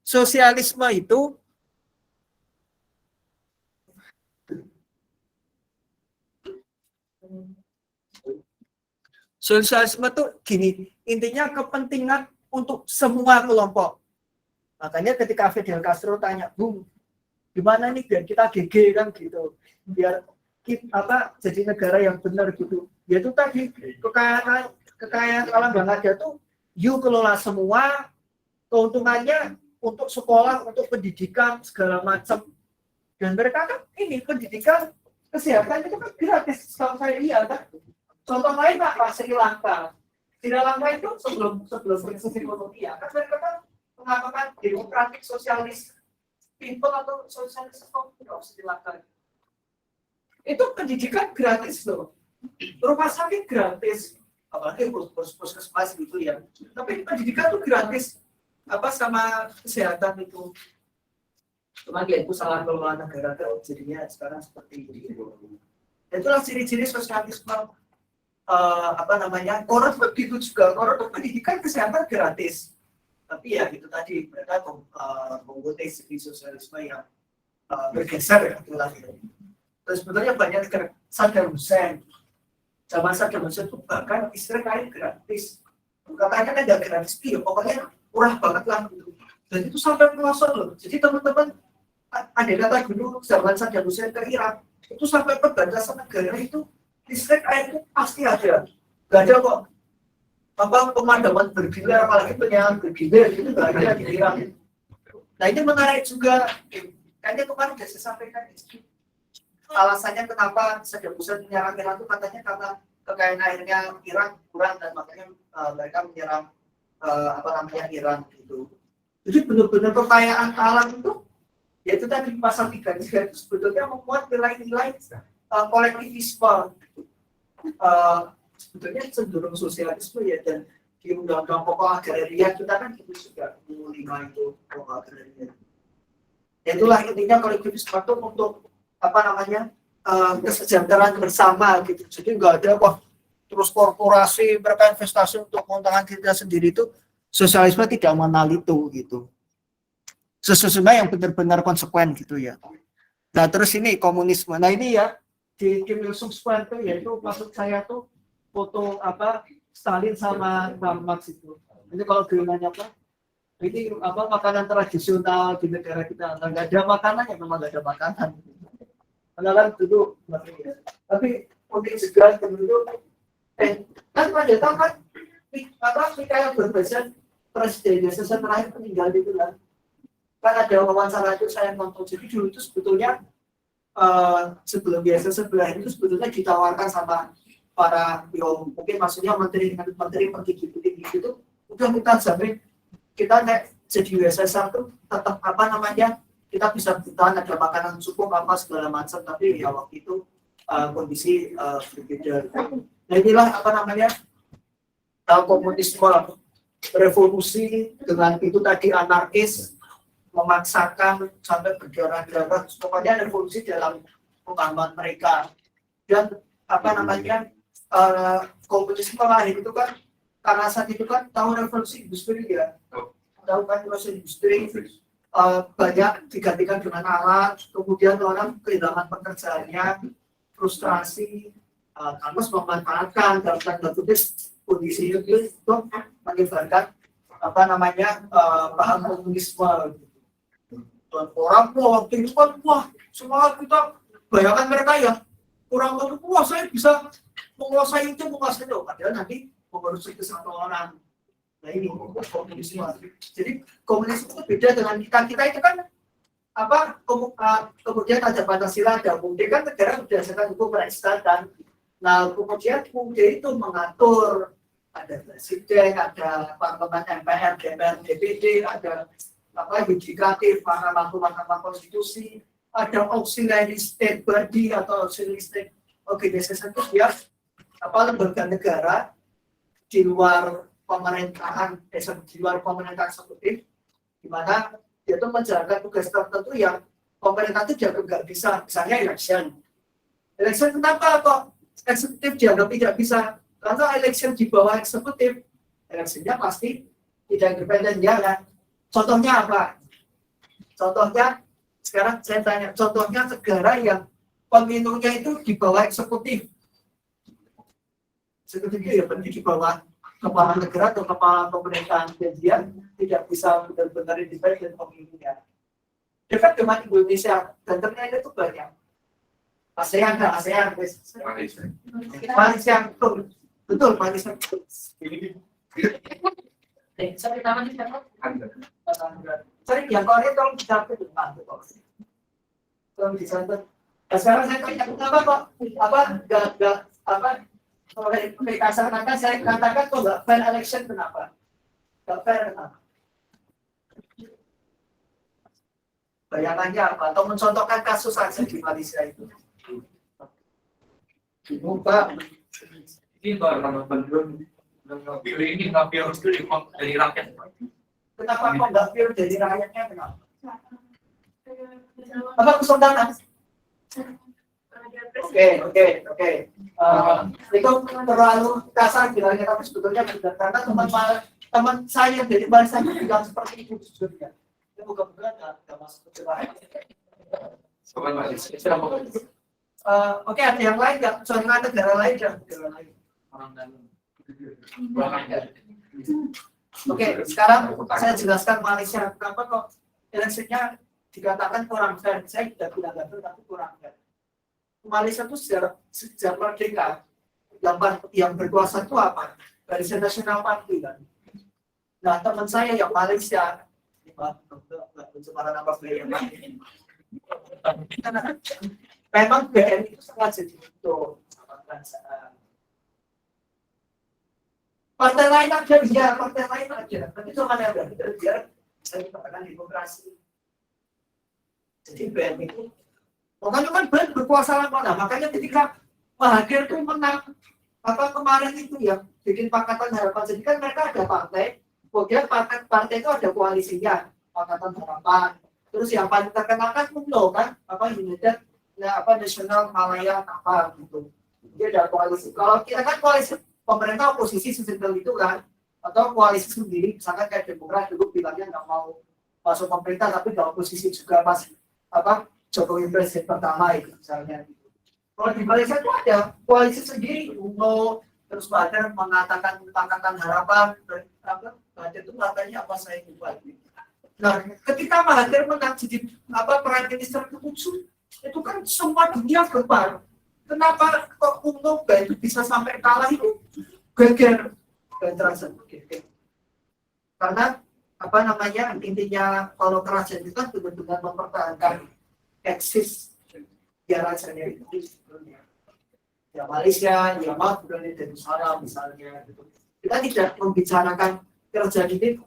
Sosialisme itu gini, intinya kepentingan untuk semua kelompok. Makanya ketika Fidel Castro tanya, Bung, gimana nih biar kita GG kan gitu, biar kita jadi negara yang benar gitu. Yaitu tadi kekayaan alam yang ada tuh, you kelola semua, keuntungannya untuk sekolah, untuk pendidikan segala macam. Dan mereka kan ini pendidikan, kesehatan itu kan gratis kalau saya lihat kan. Contoh lain apa? Sri Lanka. Sri Lanka itu sebelum krisis ekonomi ya, kan mereka kan mengatakan demokratik sosialis people atau sosialis Sri Lanka. Itu pendidikan gratis loh, rumah sakit gratis, apalagi puskesmas gitu ya. Tapi pendidikan itu gratis, sama kesehatan itu. Cuma dia itu salah kelola negara jadinya sekarang seperti ini. Itulah ciri-ciri sosialisme. Korup begitu juga, korup pendidikan kesehatan gratis. Tapi ya itu tadi mereka mengikuti segi sosialisme yang bergeser ya itulah gitu. Terus sebetulnya banyak Saddam Hussein, zaman Saddam Hussein itu bahkan istri kain gratis. Katanya kan nggak gratis, ya pokoknya murah banget lah gitu. Dan itu sampai pelosok loh. Jadi teman-teman ada kata dulu zaman Saddam Hussein ke Irak itu sampai perbatasan negara itu listrik air itu pasti ada, nggak ada kok pemadaman bergilir, apalagi penyalaan bergilir itu nggak ada di Irak. Nah ini menarik juga, kayaknya kemarin sudah saya sampaikan alasannya kenapa Saddam Hussein menyerang Irak itu katanya karena kekayaan airnya Irak kurang dan makanya mereka menyerang Iran gitu. Jadi benar-benar kekayaan alam itu, yaitu tadi pasal 3 itu sebetulnya membuat nilai-nilai kolektivisme. Sebetulnya cenderung sosialisme ya, dan di undang-undang pokok agraria kita kan itu juga 5 itu pokok agraria. Itulah intinya kolektivisme itu untuk kesejahteraan bersama gitu. Jadi nggak ada terus korporasi mereka investasi untuk keuntungan kita sendiri, itu sosialisme tidak mengenal itu gitu. Sesungguhnya yang benar-benar konsekuen gitu ya. Nah terus ini komunisme. Nah ini ya di Kim Il Sung Square itu, yaitu maksud saya tuh foto Stalin sama Karl Marx itu. Ini kalau gerangannya ini makanan tradisional di negara kita. Nggak ada makanan ya, memang nggak ada makanan. Kan dulu tapi untuk segera penduduk kan pada tahu kan Mikhail Gorbachev presidennya terakhir meninggal itu kan ada wawancara itu saya nonton. Jadi dulu itu sebetulnya sebelum biasa sebelah itu sebetulnya ditawarkan sama para mungkin maksudnya menteri pergi gitu udah kita jamin kita jadi USSR itu tetap apa namanya, kita bisa bertahan, ada makanan cukup apa segala macam, tapi ya waktu itu kondisi berbeda. Nah inilah apa namanya, komunisme, revolusi dengan itu tadi anarkis, memaksakan sampai berdarah-darah, pokoknya revolusi dalam pemahaman mereka. Dan apa namanya, komunisme lahir itu kan karena saat itu kan tahun revolusi industri ya, tahu kan revolusi industri, banyak digantikan dengan alat, kemudian orang kehilangan pekerjaannya, frustrasi, kamus memanfaatkan dalam tanda kutip kondisi itu menyebarkan apa namanya, paham komunisme. Dan orang waktu itu kan wah semangat, kita bayangkan mereka ya kurang lebih wah saya bisa menguasai itu, padahal nanti mengurusi ke satu orang. Nah ini komunisme. Jadi komunisme itu beda dengan kita itu kan apa, kemudian ada Pancasila, ada UUD kan negara berdasarkan hukum dan nah kemudian UUD itu mengatur ada presiden, ada parlemen, MPR, DPR, DPD, ada apa yudikatif, mahkamah konstitusi, ada auxiliary state body atau auxiliary state organisasi itu ya apa lembaga negara di luar pemerintahan, di luar pemerintahan eksekutif, di mana dia itu menjalankan tugas tertentu yang pemerintah itu juga nggak bisa, misalnya election kenapa kok eksekutif dianggap tidak bisa? Karena election di bawah eksekutif, electionnya pasti tidak independen ya kan? Contohnya apa? Contohnya sekarang saya tanya, contohnya negara yang pemilunya itu di bawah eksekutif. Eksekutif itu ya berarti di bawah kepala negara atau kepala pemerintahan, dan dia tidak bisa benar-benar independen pemilunya. Dekat dengan Indonesia, dan ternyata itu banyak. ASEAN, Malaysia, betul Malaysia. Saya namanya siapa? Sorry, yang Korea tolong dicatat di depan, tolong dicatat. Nah, sekarang saya tanya kenapa kok Oke, kasar kata saya katakan kok nggak fair election, kenapa? Nggak fair kenapa? Bayangannya apa? Atau mencontohkan kasus saja di Malaysia itu. Pak. Ini baru ini nggak pure dari rakyat. Kenapa kok nggak pure dari rakyatnya? Kenapa? Apa kesultanan? Oke. Itu terlalu kasar bilangnya, tapi sebetulnya benar, karena teman saya dari Malaysia bilang seperti itu sebetulnya. Ya bukan nggak masuk ke lain. Oke, ada yang lain nggak? Soalnya negara lain ya, negara lain. Oke, sekarang saya jelaskan Malaysia kenapa kok eleksinya dikatakan kurang fair. Saya tidak bilang nggak fair, tapi kurang fair. Malaysia itu sejak merdeka yang berkuasa itu apa? Barisan Nasional Party kan. Nah teman saya yang Malaysia, pencemaran apa yang memang BNI itu sangat jadi untuk partai lain aja, ya partai lain aja. Tapi itu mana yang biar saya katakan demokrasi. Jadi BNI itu makanya kan berkuasa lama, nah makanya ketika Mahathir itu menang apa kemarin itu ya bikin Pakatan Harapan, jadi kan mereka ada partai, kemudian partai itu ada koalisinya, Pakatan Harapan, terus yang paling terkenal kan UMNO kan, apa United, ya apa Nasional Malaya apa gitu, dia ada koalisi. Kalau kita kan koalisi pemerintah oposisi sesimpel itu kan, atau koalisi sendiri, misalkan kayak Demokrat dulu bilangnya nggak mau masuk pemerintah tapi nggak oposisi juga masih apa Jokowi presiden pertama itu misalnya. Kalau di Malaysia itu ada koalisi sendiri, UMNO, terus Mahathir mengatakan Pakatan Harapan, Mahathir itu katanya apa saya lupa. Nah, ketika Mahathir menang jadi apa Prime Minister ke-7, itu kan semua dunia gempar. Kenapa kok UMNO itu bisa sampai kalah itu? Geger. Karena apa namanya intinya kalau kerajaan itu kan benar-benar mempertahankan eksis ya rasanya itu ya Malaysia, ya maaf, Brunei Darussalam misalnya gitu. Kita tidak membicarakan kerajaan ini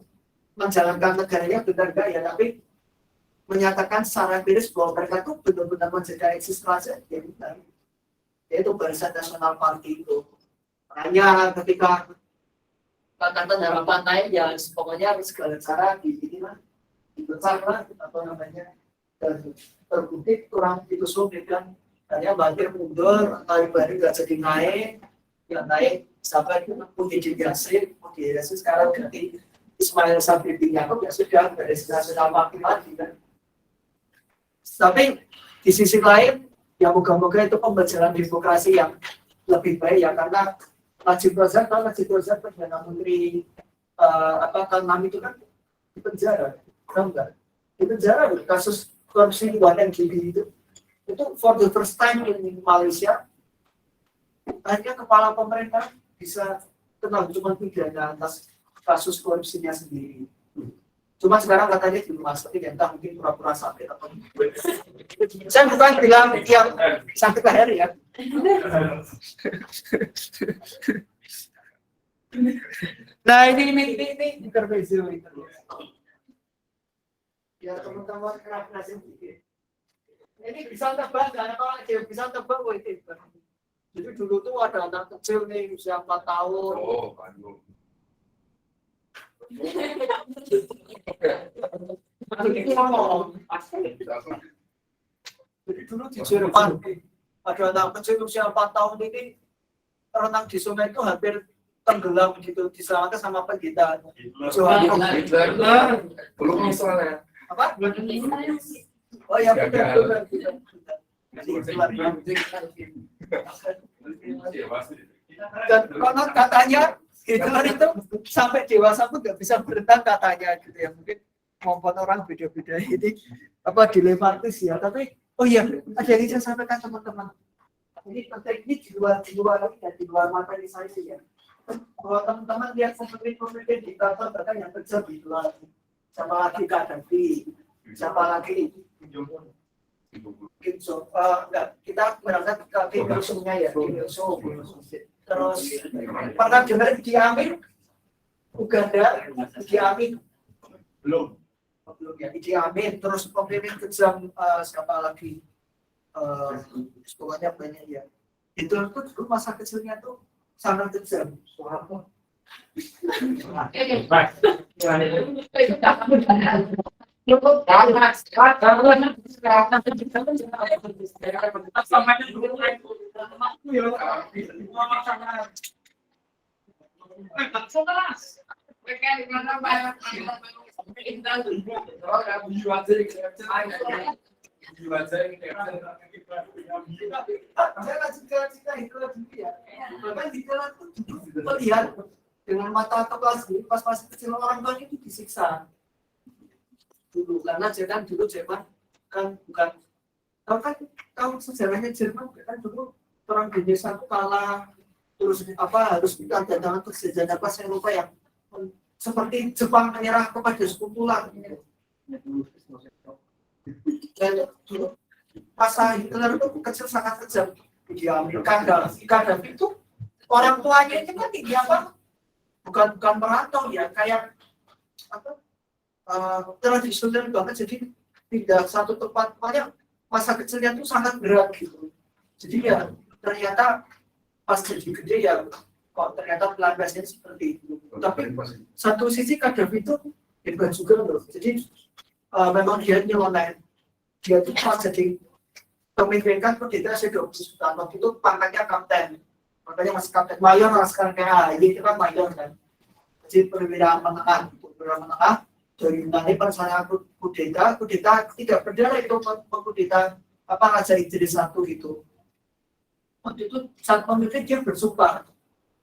menjalankan negaranya benar enggak ya, tapi menyatakan secara empiris bahwa mereka tuh benar-benar menjaga eksistensi ya benar. Yaitu Barisan Nasional Parti itu. Makanya ketika Angkatan Harapan naik ya pokoknya harus segala cara dibesar lah apa namanya, dan terbukti kurang itu sulit kan, hanya banjir mundur, kali baru nggak jadi naik, yang naik sampai Muhyiddin Yassin sekarang ganti Ismail Sabri bin Yaakob ya sudah dari nasional parti lagi kan. Tapi di sisi lain ya moga-moga itu pembelajaran demokrasi yang lebih baik ya, karena Najib Razak Perdana Menteri tahun 6 itu kan di penjara, enggak? Di penjara kasus korupsi di WNGB itu for the first time in Malaysia. Hanya kepala pemerintah bisa kena cuma pidana atas kasus korupsinya sendiri. Cuma sekarang katanya di rumah sakit, entah mungkin pura-pura sakit atau saya bukan bilang yang sakit leher ya. Nah ini intervensi. Ya teman-teman kerap nasi sedikit. Ini bisa tebak, karena kalau dia bisa tebak, wah itu. Jadi dulu tuh ada anak kecil nih usia 4 tahun. Oh, Bandung. Jadi dulu di Jerman ada anak kecil usia 4 tahun ini renang di sungai itu hampir tenggelam gitu, diselamatkan sama pendeta. Belum misalnya. Apa? Oh ya benar. Dan konon katanya Hitler itu sampai dewasa pun nggak bisa berenang katanya gitu ya, mungkin kemampuan orang beda-beda ini apa dilematis ya. Tapi oh iya ada yang saya sampaikan teman-teman, ini penting, ini di luar materi saya sih ya, bahwa teman-teman lihat pemimpin diktator bahkan yang kerja di luar, siapa lagi Gaddafi, siapa lagi Kim Jong, kita berangkat ke Kim Il Sung ya, Kim Il Sung. Terus pernah dengar Idi Amin, Uganda, Idi Amin belum ya, Idi Amin. Terus pemimpin kejam siapa lagi, pokoknya banyak ya. Itu dulu masa kecilnya tuh sangat kejam. Lihat dengan mata kepala sendiri pas masih kecil orang tua itu disiksa dulu, karena dulu Jerman kan bukan tahu sejarahnya Jerman kan dulu perang dunia satu kalah, terus harus kita datang ke sejarah pas Eropa yang seperti Jepang menyerah kepada sekutu lah. Dan masa Hitler itu kecil sangat kejam. Dia Gaddafi itu orang tuanya itu kan dia bukan merantau ya, kayak tradisional banget, jadi tidak satu tempat, makanya masa kecilnya itu sangat berat gitu. Jadi ya ternyata pas jadi gede ya kok ternyata pelampiasannya seperti itu. Tapi satu sisi Gaddafi itu hebat juga loh. Jadi memang dia nyeloneh, dia itu pas jadi pemimpin kan kudeta Sedok Sutanto itu pangkatnya kapten, makanya masih kapten mayor lah sekarang kayak ini kan mayor kan. Jadi perwira menengah dari nanti pada kudeta tidak berdaya itu kudeta Raja Idris I gitu. Waktu itu saat pemimpin dia bersumpah,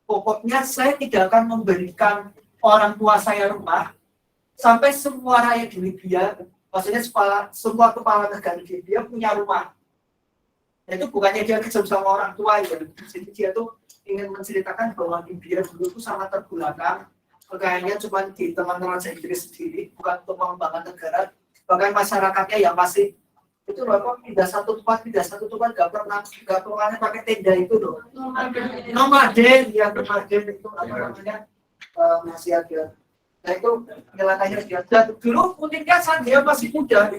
pokoknya saya tidak akan memberikan orang tua saya rumah sampai semua rakyat di Libya, maksudnya semua kepala negara di Libya punya rumah. Itu bukannya dia kejam sama orang tua ya, jadi dia tuh ingin menceritakan bahwa Libya dulu itu sangat terbelakang. Kayaknya cuma di teman Raja Idris sendiri, bukan untuk mengembangkan negara. Bahkan masyarakatnya yang masih itu loh, pindah satu tempat nggak pernah pakai tenda itu loh. Nomaden itu apa namanya, masih ada Nah itu penjelasannya dia. Dan dulu uniknya saat dia masih muda,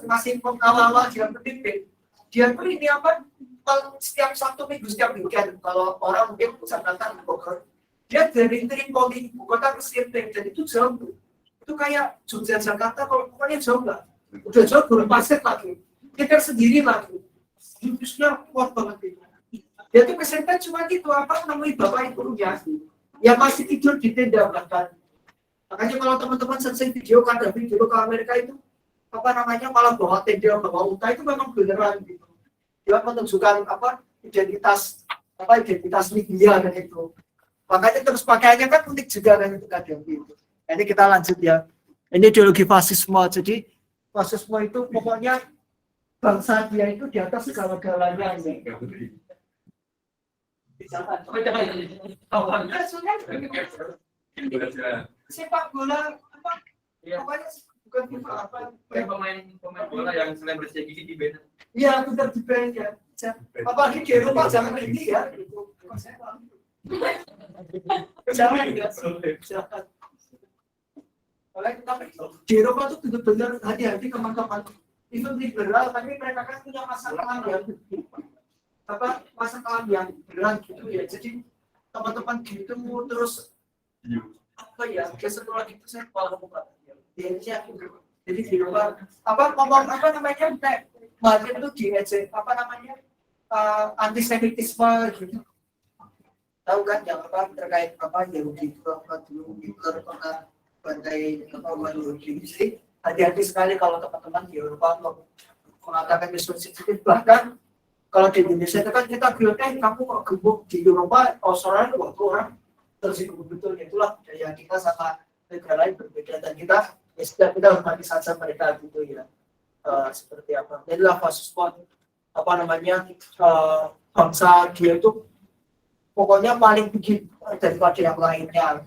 masih awal-awal dia berpimpin. Dia tuh ini apa? Kalau setiap Sabtu Minggu setiap weekend, kalau orang mungkin Jakarta Bogor, dia dari Tripoli ibu kota ke Sirte, dan itu jauh. Itu kayak Jogja Jakarta, kalau pokoknya jauh lah. Udah jauh belum pasir lagi. Kita sendiri lagi. Jujurnya kuat banget itu. Dia tuh kesentan cuma gitu, apa namanya bapak ibunya yang masih tidur di tenda bahkan. Makanya kalau teman-teman selesai video kadang video ke Amerika itu apa namanya malah bawa tenda bawa unta itu memang beneran gitu. Dia menunjukkan apa identitas Libya dan itu. Makanya terus pakaiannya kan unik juga kan itu kadang gitu. Ini kita lanjut ya. Ini ideologi fasisme. Jadi fasisme itu pokoknya bangsa dia itu di atas segala-galanya. Sepak bola apa? Pokoknya bukan FIFA apa? Pemain bola yang selebriti gigi di band. Iya, tetap di band ya. Apalagi di Eropa jangan ini ya. Jangan ya. Jangan. Tapi di Eropa itu benar-benar hati-hati teman-teman. Itu liberal, tapi mereka kan punya masa kelam yang masa kelam yang berat gitu ya. Jadi teman-teman gitu terus apa ya? Setelah itu saya kepala buka. Jadi di Eropa ngomong apa namanya? Kemarin itu di apa namanya? Antisemitisme gitu. Tahu kan yang apa terkait apa Yahudi dulu Hitler pernah bantai Yahudi. Jadi hati-hati sekali kalau teman-teman di Eropa mengatakan isu sensitif. Bahkan kalau di Indonesia itu kan kita bilang kamu kok gemuk di Eropa, Australia waktu orang tersinggung betul. Itulah budaya kita sama negara lain berbeda dan kita hormati saja mereka gitu ya. Seperti apa? Inilah fasisme apa namanya bangsa dia itu pokoknya paling tinggi daripada yang lainnya.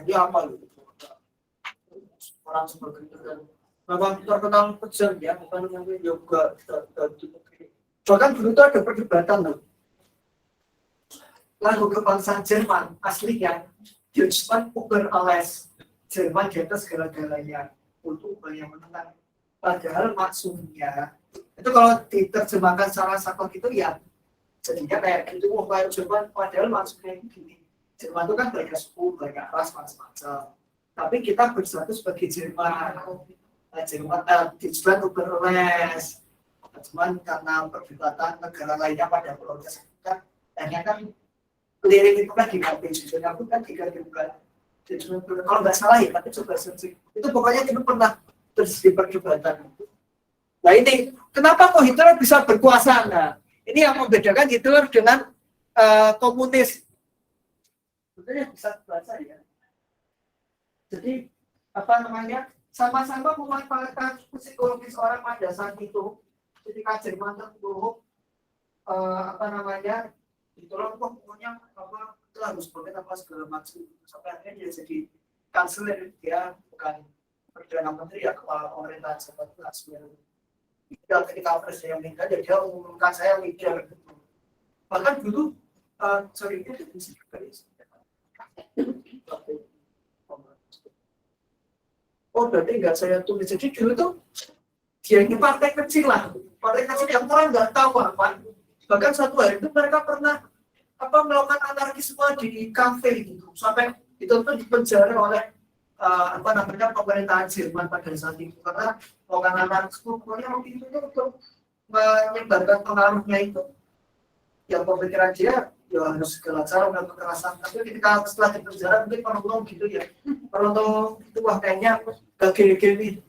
Dia apa gitu? Orang seperti itu dan memang terkenal kejam ya, bukan mungkin juga bahkan dulu itu ada perdebatan loh. Lagu kebangsaan Jerman aslinya Deutschland über alles, Jerman di atas segala-galanya, untuk yang menentang. Padahal maksudnya itu kalau diterjemahkan secara sakral gitu ya jadinya kayak gitu, kayak Jerman padahal maksudnya gini, Jerman itu kan banyak suku, banyak ras, macam-macam. Tapi kita bersatu sebagai Jerman, Deutschland über alles. Cuman karena perdebatan negara lainnya pada protes kan, hanya kan lirik itu kan diganti, judulnya pun kan diganti bukan. Kalau nggak salah ya, tapi coba searching. Itu pokoknya itu pernah terjadi perdebatan. Nah ini, kenapa kok Hitler bisa berkuasa? Nah, ini yang membedakan Hitler dengan komunis. Sebenarnya bisa bahasa ya. Jadi apa namanya sama-sama memanfaatkan psikologis orang pada saat itu ketika Jerman terpuruk apa namanya ditolong kok pokoknya apa itu harus boleh apa segala macam sampai akhirnya dia jadi kanselir, dia bukan perdana menteri ya, kepala pemerintahan seperti asal. Ketika presiden meninggal dia mengumumkan saya leader. Bahkan dulu sorry itu bisa berarti nggak saya tulis. Jadi dulu tuh dia ini partai kecil lah, partai kecil yang orang nggak tahu apa. Bahkan satu hari itu mereka pernah melakukan anarkisme di kafe gitu, sampai itu tuh dipenjara oleh pemerintahan Jerman pada saat itu karena melakukan anarkisme. Pokoknya waktu itu untuk menyebarkan pengaruhnya itu, yang pemikiran dia ya harus segala cara dan kekerasan. Tapi ketika setelah di penjara mungkin penolong gitu ya, penolong itu wah kayaknya gak gini-gini.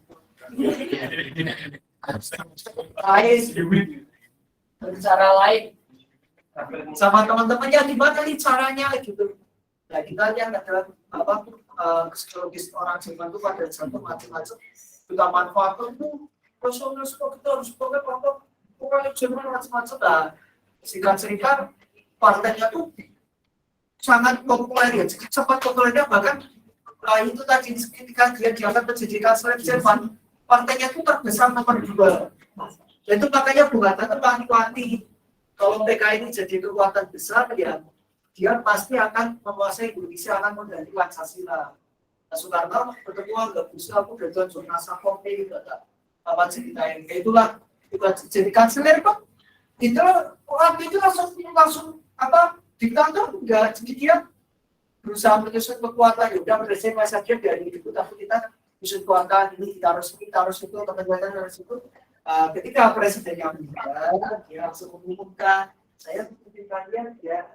Cara lain sama teman-temannya gimana nih caranya gitu. Nah kita lihat ada psikologis orang Jerman itu pada satu macam-macam kita manfaatkan itu personal kita harus pokoknya Jerman macam-macam. Nah singkat-singkat partainya tuh sangat populer ya, sempat populernya bahkan itu tadi ketika dia diangkat menjadi kanselir Jerman, partainya itu terbesar nomor 2. Dan itu makanya Bung Hatta itu wanti-wanti kalau PKI ini jadi kekuatan besar ya dia pasti akan menguasai Indonesia, akan mengganti Pancasila. Soekarno pertemuan nggak bisa aku udah jual naskah kopi ada apa ceritain itulah kita jadi kanselir kok itu waktu itu langsung apa diktator enggak jadi dia berusaha menyusun kekuatan ya udah presiden saja dari itu tapi kita menyusun kekuatan ini kita harus itu teman-teman harus itu ketika presidennya meninggal dia langsung mengumumkan saya memimpin kalian ya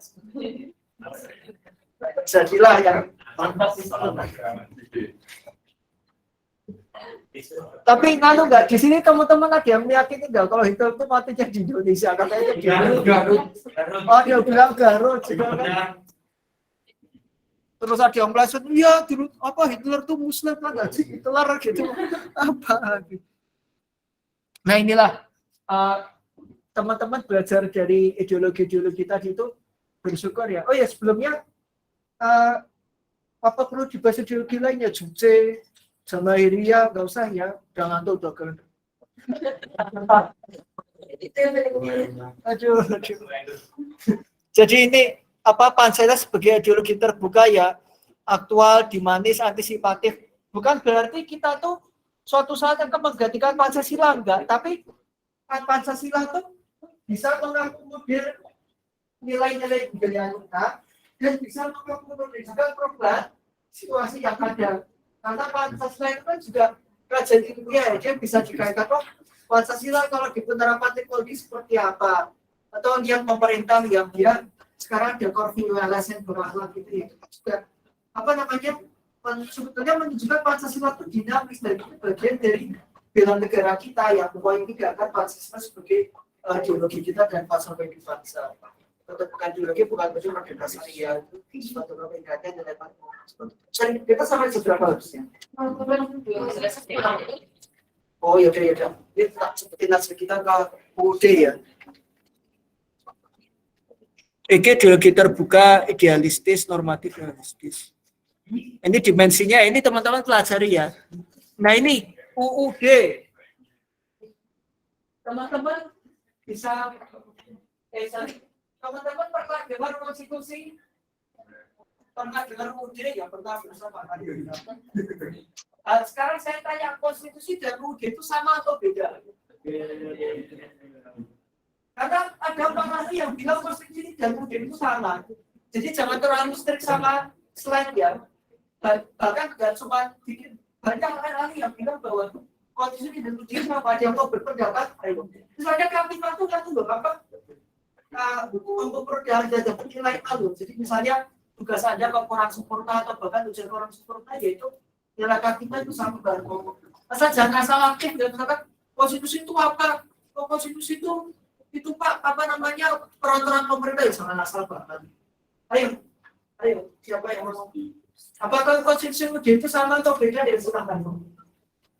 jadilah yang tapi nganu nggak di sini teman-teman ada yang meyakini nggak kalau Hitler itu matinya di Indonesia katanya di Garut. Oh dia bilang Garut juga kan. Terus ada yang meleset, ya dulu apa Hitler tuh Muslim kan nggak sih Hitler gitu apa? Nah inilah teman-teman belajar dari ideologi tadi itu bersyukur ya. Oh ya sebelumnya apa perlu dibahas ideologi lainnya Juche sama Iria nggak usah ya udah ngantuk udah kan. Aduh. Jadi ini apa Pancasila sebagai ideologi terbuka ya aktual, dinamis, antisipatif. Bukan berarti kita tuh suatu saat akan menggantikan Pancasila enggak, tapi Pancasila tuh bisa mengakomodir nilai-nilai budaya kita dan bisa mengakomodir juga perubahan situasi yang ada. Karena Pancasila itu kan juga kerajaan dunia, dia bisa dikaitkan Pancasila kalau di penerapan teknologi seperti apa, atau yang pemerintah yang dia sekarang ada korporasi yang berakhlak gitu ya juga apa namanya sebetulnya menunjukkan Pancasila itu dinamis dan itu bagian dari bela negara kita yang bahwa ini akan Pancasila sebagai ideologi kita dan pasal bagi bangsa. Untuk bukan ideologi bukan cuma dasar ya suatu perbedaan dan lain-lain. Kita sampai seberapa harusnya? Oh ya udah. Ini seperti nasib kita ke UUD ya. Ideologi terbuka, idealistis, normatif, realistis. Ini dimensinya, ini teman-teman pelajari ya. Nah ini UUD. Teman-teman bisa, teman-teman pernah dengar konstitusi? Pernah dengar UUD ya? Pernah bersama. Sekarang saya tanya, konstitusi dan UUD itu sama atau beda? Karena ada orang yang bilang konstitusi dan UUD itu sama. Jadi jangan terlalu strict sama slide ya. Bahkan tidak cuma bikin banyak orang yang bilang bahwa konstitusi dan UUD sama. Ada yang mau berpendapat. Misalnya kami itu kan tuh apa? Untuk perubahan dan penilaian itu. Jadi misalnya tugas Anda kalau kurang sempurna atau bahkan ujian kurang sempurna yaitu nilai kita itu sama baru. Asal jangan salah aktif dan katakan konstitusi itu apa? Konstitusi itu Pak, apa namanya peraturan pemerintah ya jangan asal banget. Ayo, siapa yang mau? Apakah konstitusi itu sama atau beda dari silakan?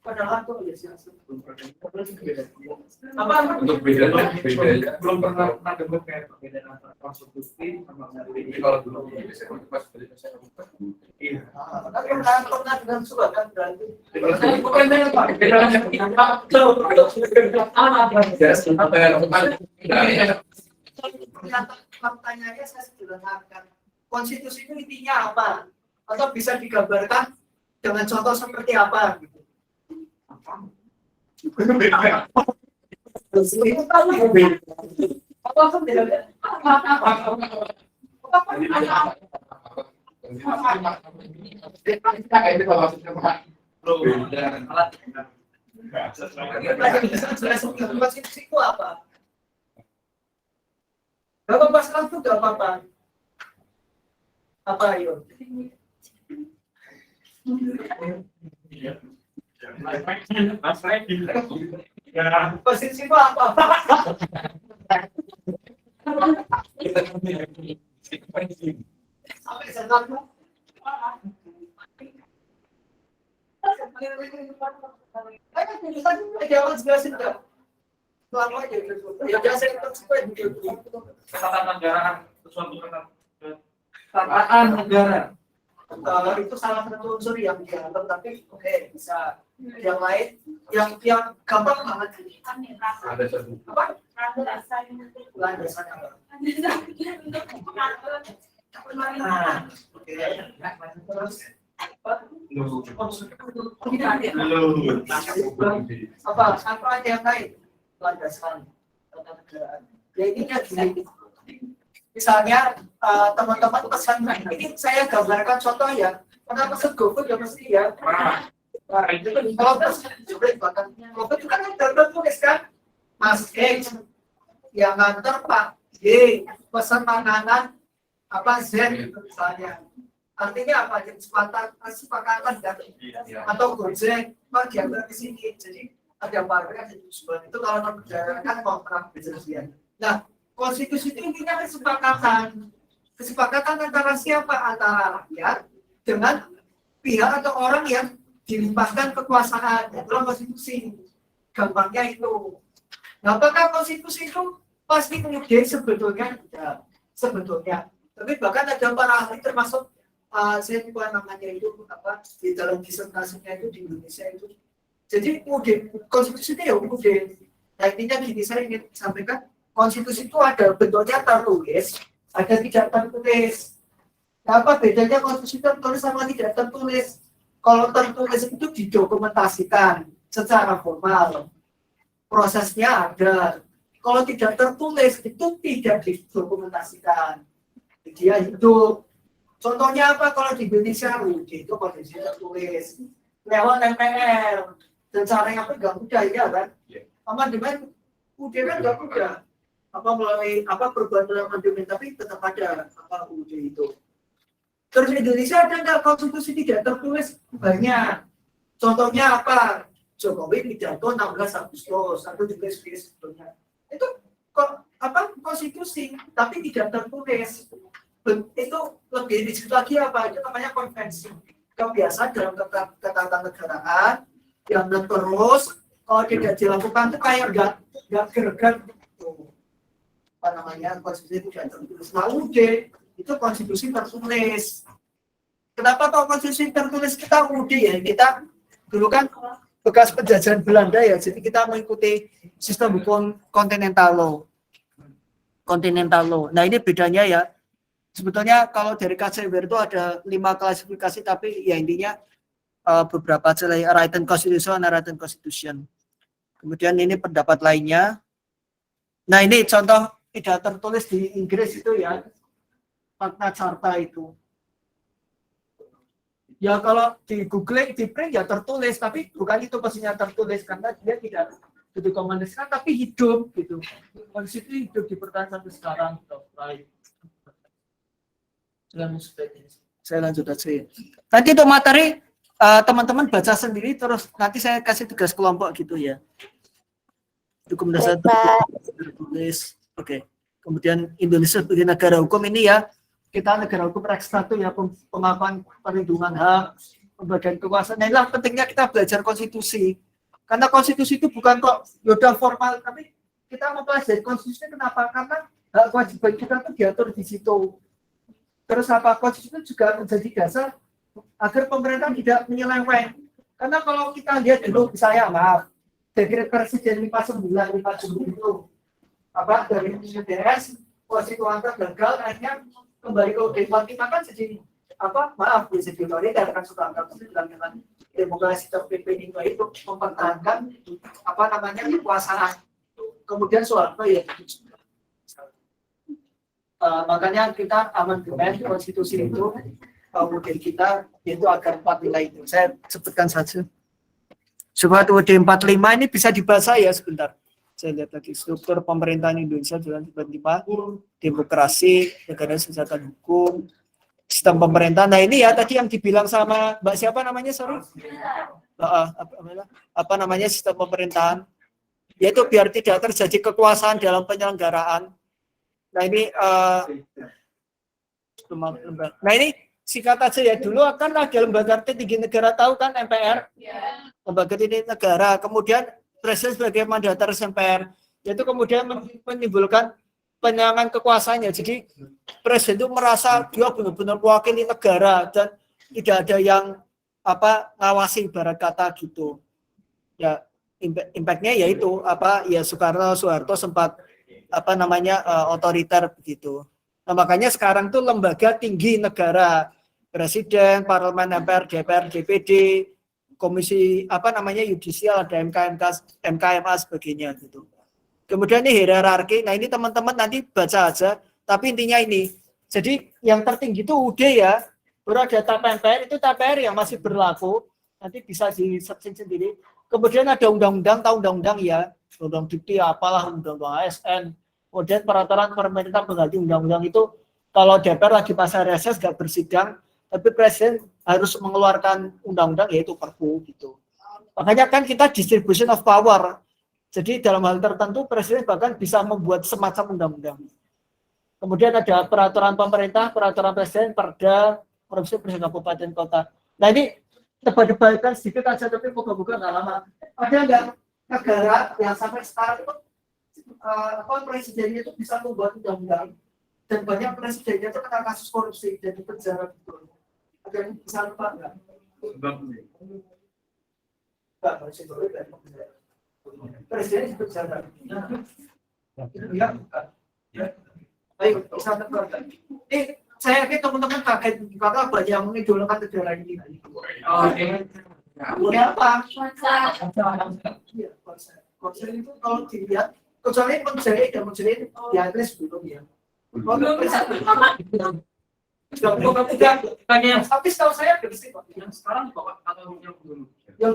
Padahal itu ya silakan. Apa? Untuk beda Belum pernah dengar kayak perbedaan antara konstitusi sama kalau dulu bisa pas saya iya. Pernah dengan surat kan berarti. Bukan dengan Pak. Pertanyaannya saya sederhanakan. Konstitusi itu intinya apa? Atau bisa digambarkan dengan contoh seperti apa? Gitu. Konstitusi itu apa? Kalau pas langsung nggak apa-apa. Apa ayo? Konstitusi itu apa? Sampai sekarang jangan jelasin dong. Lama aja gitu. Ya biasa itu supaya gitu. Ketatanegaraan sesuatu ketatanegaraan negara. Itu salah satu unsur yang diatur tapi oke bisa yang lain yang gampang banget ini. ada satu Apa? Landasannya. Nah, oke. Terus apa aja yang lain landasan tata negaraan. Ya intinya gini. Misalnya teman-teman pesan, ini saya gambarkan contoh ya. Karena pesan GoFood ya mesti ya. Nah, itu kan kalau pesan bahkan GoFood itu kan tertulis kan, Mas X yang nganter Pak Y pesan makanan apa Z misalnya. Artinya apa? Kesepakatan kan? Atau Gojek, Pak diambil di sini. Jadi ada barang yang dijual itu kalau negara kan kontrak perjanjian. Nah, konstitusi itu intinya kesepakatan antara siapa? Antara rakyat dengan pihak atau orang yang dilimpahkan kekuasaan. Itulah konstitusi. Gampangnya itu. Nah, apakah konstitusi itu pasti kemudian sebetulnya tidak? Sebetulnya. Tapi bahkan ada para ahli termasuk saya lupa namanya itu apa di dalam disertasinya itu di Indonesia itu. Jadi konstitusi itu ya nah intinya gini, saya ingin sampaikan konstitusi itu ada bentuknya tertulis, ada tidak tertulis. Nah, apa bedanya konstitusi tertulis sama tidak tertulis? Kalau tertulis itu didokumentasikan secara formal, prosesnya ada. Kalau tidak tertulis itu tidak didokumentasikan, dia hidup. Contohnya apa kalau di Indonesia itu kondisi tertulis lewat MPR dan caranya apa nggak mudah ya kan? Amandemen UD kan nggak mudah. Apa melalui apa perubahan dalam amandemen tapi tetap ada apa UD itu. Terus Indonesia ada nggak konstitusi tidak tertulis? Banyak. Contohnya apa? Jokowi pidato 16 Agustus atau juga sebelumnya. Itu kok apa konstitusi tapi tidak tertulis. Itu lebih disitu lagi apa itu namanya konvensi kebiasaan dalam ketatanegaraan yang terus kalau tidak dilakukan itu kayak nggak gerak gitu. Apa namanya konstitusi tidak tertulis. Nah UD itu konstitusi tertulis. Kenapa kok konstitusi tertulis? Kita UD ya, kita dulu kan bekas penjajahan Belanda ya, jadi kita mengikuti sistem hukum continental law. Nah ini bedanya ya. Sebetulnya kalau dari KCWR itu ada 5 klasifikasi, tapi ya intinya beberapa aja lah, right and constitution. Kemudian ini pendapat lainnya. Nah ini contoh tidak tertulis di Inggris itu ya, Magna Carta itu. Ya kalau di Google, di print ya tertulis, tapi bukan itu pastinya tertulis karena dia tidak didokumentasikan tapi hidup gitu. Konstitusi hidup dipertahankan sampai sekarang. Saya lanjut aja ya. Nanti untuk materi teman-teman baca sendiri terus nanti saya kasih tugas kelompok gitu ya. Hukum dasar tertulis. Oke. Kemudian Indonesia sebagai negara hukum ini ya, kita negara hukum reksa ya, pengakuan perlindungan hak, pembagian kekuasaan. Nah, inilah pentingnya kita belajar konstitusi. Karena konstitusi itu bukan kok yaudah formal, tapi kita mempelajari konstitusi kenapa? Karena hak kewajiban kita itu diatur di situ. Terus apa konstitusi itu juga menjadi dasar agar pemerintah tidak menyeleweng. Karena kalau kita lihat dulu misalnya dekret presiden 59 itu apa dari DPS konstituante gagal akhirnya kembali ke UD45 kan jadi apa bisa ditoriter kan sudah dengan demokrasi terpimpin itu mempertahankan apa namanya kekuasaan. Kemudian Soeharto ya makanya kita amandemen konstitusi itu kemudian kita itu agar 4 nilai itu saya sebutkan saja. Coba UUD 45 ini bisa dibaca ya sebentar. Saya lihat lagi struktur pemerintahan Indonesia dalam 45, demokrasi, negara kesejahteraan hukum, sistem pemerintahan. Nah ini ya tadi yang dibilang sama Mbak siapa namanya sorry? Apa namanya sistem pemerintahan? Yaitu biar tidak terjadi kekuasaan dalam penyelenggaraan. Nah ini singkat aja ya, dulu akan ada lembaga tertinggi negara, tahu kan MPR? Lembaga tertinggi negara, kemudian presiden sebagai mandataris MPR, yaitu kemudian menimbulkan penyalahgunaan kekuasaannya. Jadi presiden itu merasa dia benar-benar mewakili negara dan tidak ada yang ngawasi ibarat kata gitu. Ya impactnya yaitu Soeharto sempat otoriter begitu. Nah, makanya sekarang tuh lembaga tinggi negara. Presiden, Parlemen, MPR, DPR, DPD, Komisi yudisial, ada MKMA sebagainya gitu. Kemudian ini hierarki. Nah ini teman-teman nanti baca aja. Tapi intinya ini. Jadi yang tertinggi itu UD ya. Baru ada TAP MPR, itu TPR yang masih berlaku. Nanti bisa di-searching sendiri. Kemudian ada undang-undang, tahu undang-undang ya. Undang Dikti apalah, undang-undang ASN. Kemudian peraturan pemerintah pengganti undang-undang itu kalau DPR lagi masa reses nggak bersidang, tapi presiden harus mengeluarkan undang-undang yaitu Perpu gitu. Makanya kan kita distribution of power. Jadi dalam hal tertentu presiden bahkan bisa membuat semacam undang-undang. Kemudian ada peraturan pemerintah, peraturan presiden, perda, provinsi, presiden kabupaten kota. Nah ini tebak-tebakan sedikit aja tapi moga-moga nggak lama. Ada nggak negara yang sampai sekarang itu presidennya itu bisa membuat undang-undang dan banyak presidennya itu kena kasus korupsi dan di penjara betul. Ada yang bisa lupa nggak? Nggak, presiden di penjara. Ya. Ayo, bisa tebak. Saya yakin teman-teman kaget karena banyak yang mengidolakan negara ini. Kemudian apa? Iya, konser itu kalau dilihat, kecuali menjadi dan menjadi di atas belum ya. Tapi setahu saya yang sekarang bapak atau yang dulu? yang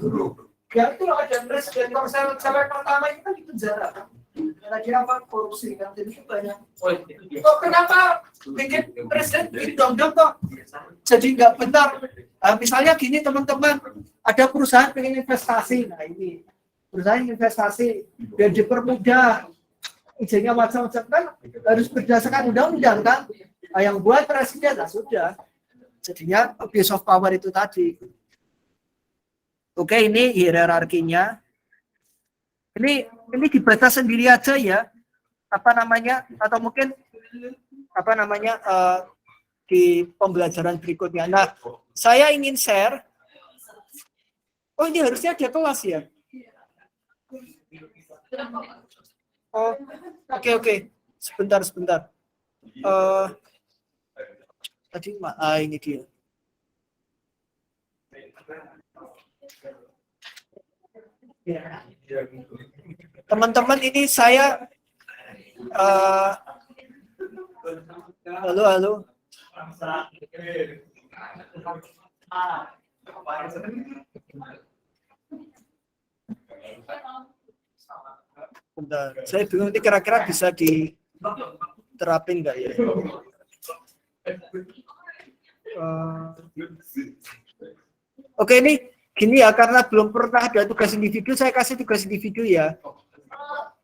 dulu. Ya itu ada presiden konser pertama itu kan di penjara kan. Lagi apa korupsi kan, jadi banyak. Kok kenapa bikin presiden undang-undang kok jadi nggak benar? Misalnya gini teman-teman, ada perusahaan pengen investasi, nah ini perusahaan investasi biar dipermudah, izinnya macam-macam kan harus berdasarkan undang-undang kan. Nah, yang buat presiden lah sudah, jadinya abuse of power itu tadi. Oke, ini hierarkinya. Ini dibaca sendiri aja ya, atau mungkin di pembelajaran berikutnya. Nah, saya ingin share. Oh, ini harusnya ada kelas ya. Oh, oke. Sebentar. Tadi ini dia. Ya. Teman-teman ini saya halo. Bentar, saya bingung ini kira-kira bisa diterapin nggak ya? Oke, ini gini ya, karena belum pernah ada tugas individu, saya kasih tugas individu ya.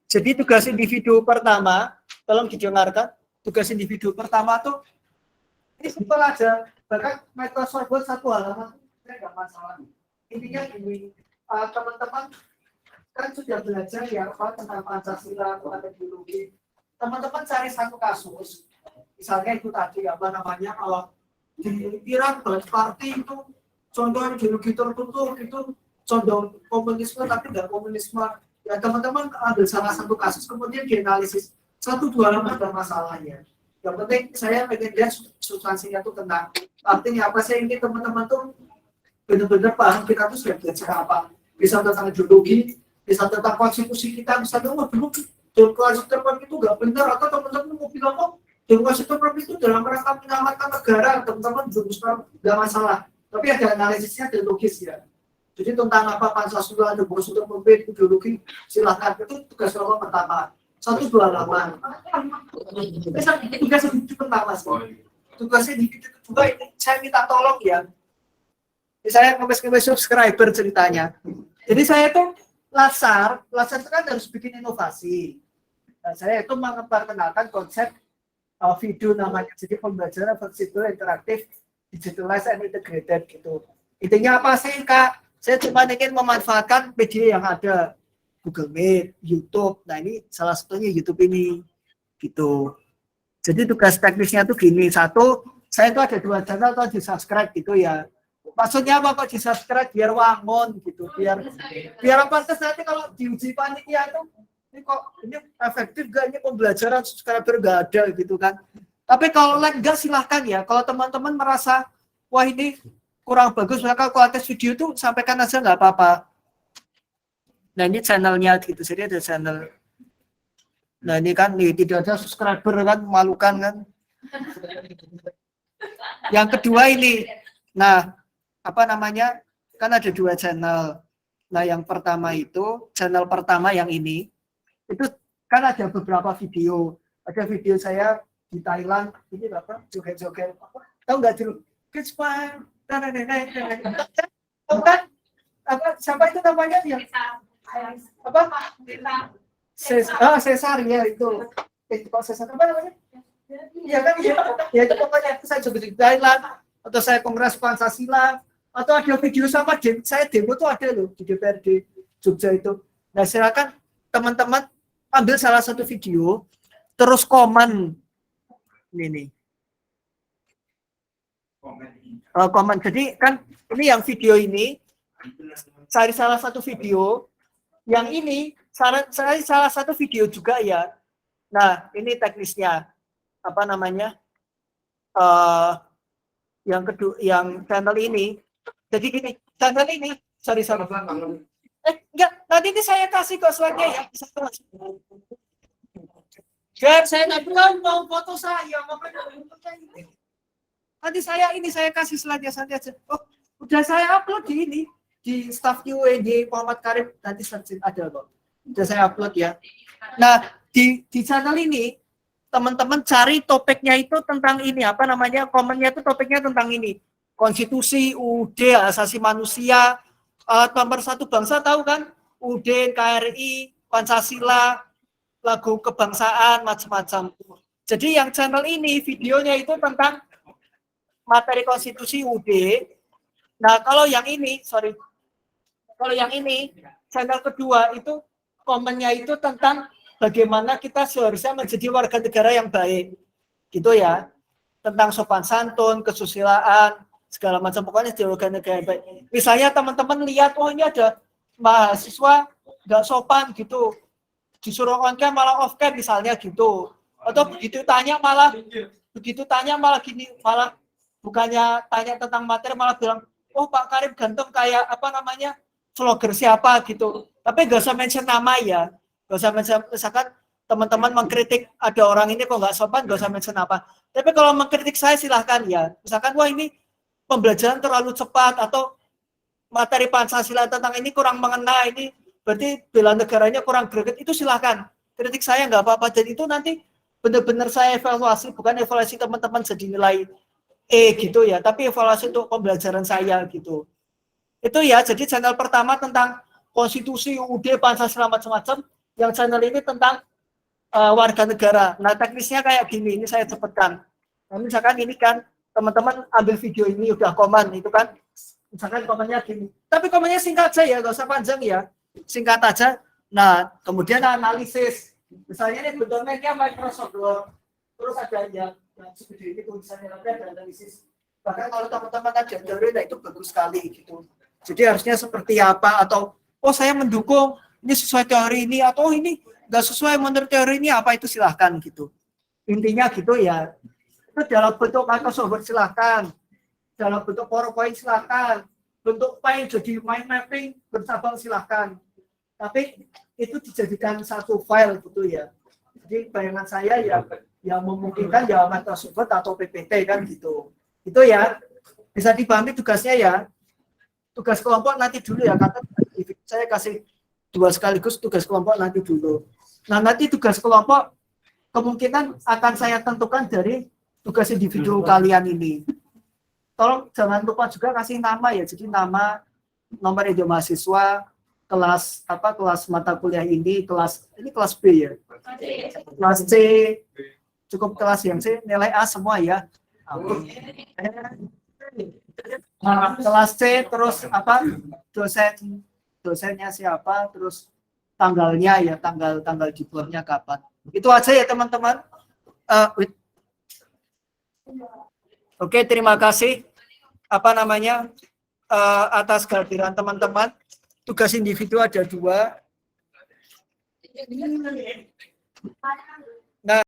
Jadi tugas individu pertama, tolong didengarkan. Tugas individu pertama tuh ini simpel aja. Bahkan Microsoft Word 1 halaman, saya nggak masalah. Intinya gini, teman-teman kan sudah belajar ya tentang Pancasila atau ideologi. Teman-teman cari satu kasus, misalnya itu tadi kalau di Iran party itu contoh ideologi tertentu itu condong komunisme tapi nggak komunisme. Ya teman-teman ambil salah satu kasus kemudian dianalisis 1-2 halaman masalahnya. Yang penting saya pengen lihat substansinya tuh tentang artinya apa sih ini teman-teman tuh benar-benar paham kita tuh sudah belajar apa. Bisa tentang ideologi, bisa tentang konstitusi kita, bisa tentang dulu demokrasi terpadu itu nggak benar atau teman-teman mau bilang kok demokrasi terpadu itu dalam rangka menyelamatkan negara, teman-teman nggak masalah. Tapi ada analisisnya dan logis ya. Jadi tentang apa Pancasila, demokrasi terpadu, ideologi, silahkan itu tugas kelompok pertama. 1-2 halaman. Tugas individu pertama sih. Tugas individu kedua ini saya minta tolong ya. Saya ngemes-ngemes subscriber ceritanya. Jadi saya tuh Lasar itu kan harus bikin inovasi. Nah, saya itu memperkenalkan konsep video namanya. Jadi pembelajaran fleksibel, interaktif, digitalized and integrated gitu. Intinya apa sih Kak? Saya cuma ingin memanfaatkan media yang ada, Google Meet, YouTube. Nah ini salah satunya YouTube ini, gitu. Jadi tugas teknisnya tuh gini. Satu, saya itu ada 2 channel atau di subscribe gitu ya. Maksudnya apa kok di subscribe biar wangun gitu, biar apa terus nanti kalau diuji panitia itu ini kok ini efektif gak ini pembelajaran subscriber gak ada gitu kan. Tapi kalau like enggak silahkan ya. Kalau teman-teman merasa wah ini kurang bagus, maka kualitas video itu sampaikan aja nggak apa-apa. Nah ini channelnya gitu, jadi ada channel. Nah ini kan nih tidak ada subscriber kan, memalukan kan. Yang kedua ini, nah apa namanya, kan ada 2 channel. Nah yang pertama itu, channel pertama yang ini, itu kan ada beberapa video. Ada video saya di Thailand, ini apa, joget-joget, tahu nggak dulu? Tahu kan? Apa, siapa itu namanya yang apa? Cesar ya itu. Kok Cesar apa namanya? Iya kan ya. Ya itu pokoknya saya juga di Thailand atau saya kongres Pancasila atau ada video sama saya demo tuh ada loh di DPRD Jogja itu. Nah silakan teman-teman ambil salah satu video terus komen ini. Komen. Jadi kan ini yang video ini cari salah satu video yang ini cari salah satu video juga ya. Nah ini teknisnya apa namanya yang kedua yang channel ini. Jadi gini channel ini enggak nanti ini saya kasih kok slide-nya ya. Dan saya nggak bilang mau foto saya mau ini. Nanti saya kasih slide-nya nanti aja. Oh, udah saya upload di ini di staff UNJ Muhammad Karim nanti ada kok. Udah saya upload ya. Nah, di channel ini teman-teman cari topiknya itu tentang ini apa namanya? Komennya itu topiknya tentang ini. Konstitusi, UUD, asasi manusia, nomor 1 bangsa tahu kan? UUD, KRI, Pancasila, lagu kebangsaan macam-macam. Jadi yang channel ini videonya itu tentang materi konstitusi UUD. Nah, kalau yang ini, channel kedua itu komennya itu tentang bagaimana kita seharusnya menjadi warga negara yang baik. Gitu ya. Tentang sopan santun, kesusilaan, segala macam pokoknya jadi warga negara yang baik. Misalnya teman-teman lihat oh ini ada mahasiswa nggak sopan gitu. Disuruh on cam malah off cam misalnya gitu. Atau begitu tanya malah gini, malah bukannya tanya tentang materi malah bilang, oh Pak Karim ganteng kayak apa namanya vlogger siapa gitu. Tapi gak usah mention nama ya, gak usah mention, misalkan teman-teman mengkritik ada orang ini kok nggak sopan, gak usah mention apa. Tapi kalau mengkritik saya silahkan ya, misalkan wah ini pembelajaran terlalu cepat atau materi Pancasila tentang ini kurang mengena, ini berarti bela negaranya kurang greget, itu silahkan kritik saya nggak apa-apa. Jadi itu nanti benar-benar saya evaluasi, bukan evaluasi teman-teman jadi nilai gitu ya, tapi evaluasi untuk pembelajaran saya gitu. Itu ya, jadi channel pertama tentang konstitusi, UUD, Pancasila macam-macam. Yang channel ini tentang warga negara. Nah teknisnya kayak gini, ini saya cepatkan. Nah, misalkan ini kan teman-teman ambil video ini udah komen itu kan, misalkan komennya gini. Tapi komennya singkat aja ya, nggak usah panjang ya, singkat aja. Nah kemudian analisis. Misalnya ini bentuknya Microsoft Word, terus ada yang segede ini tulisannya nanti ada analisis. Bahkan kalau teman-teman ada teori, nah itu bagus sekali gitu. Jadi harusnya seperti apa atau oh saya mendukung ini sesuai teori ini atau ini nggak sesuai menurut teori ini apa itu silahkan gitu. Intinya gitu ya. Itu dalam bentuk Microsoft Word silahkan, dalam bentuk PowerPoint silahkan, bentuk file jadi mind mapping bersabang silahkan. Tapi itu dijadikan satu file gitu ya. Jadi bayangan saya ya yang memungkinkan ya Microsoft Word atau PPT kan gitu. Itu ya bisa dipahami tugasnya ya. Tugas kelompok nanti dulu ya, kata saya kasih 2 sekaligus tugas kelompok nanti dulu. Nah nanti tugas kelompok kemungkinan akan saya tentukan dari tugas individu kalian ini. Tolong jangan lupa juga kasih nama ya. Jadi nama, nomor ide mahasiswa, kelas apa, kelas mata kuliah ini kelas B ya. Kelas C, cukup kelas yang C, nilai A semua ya. Kelas C terus apa, dosennya siapa, terus tanggalnya ya, tanggal diplomnya kapan. Itu aja ya teman-teman. Oke, terima kasih apa namanya atas kehadiran teman-teman. Tugas individu ada 2.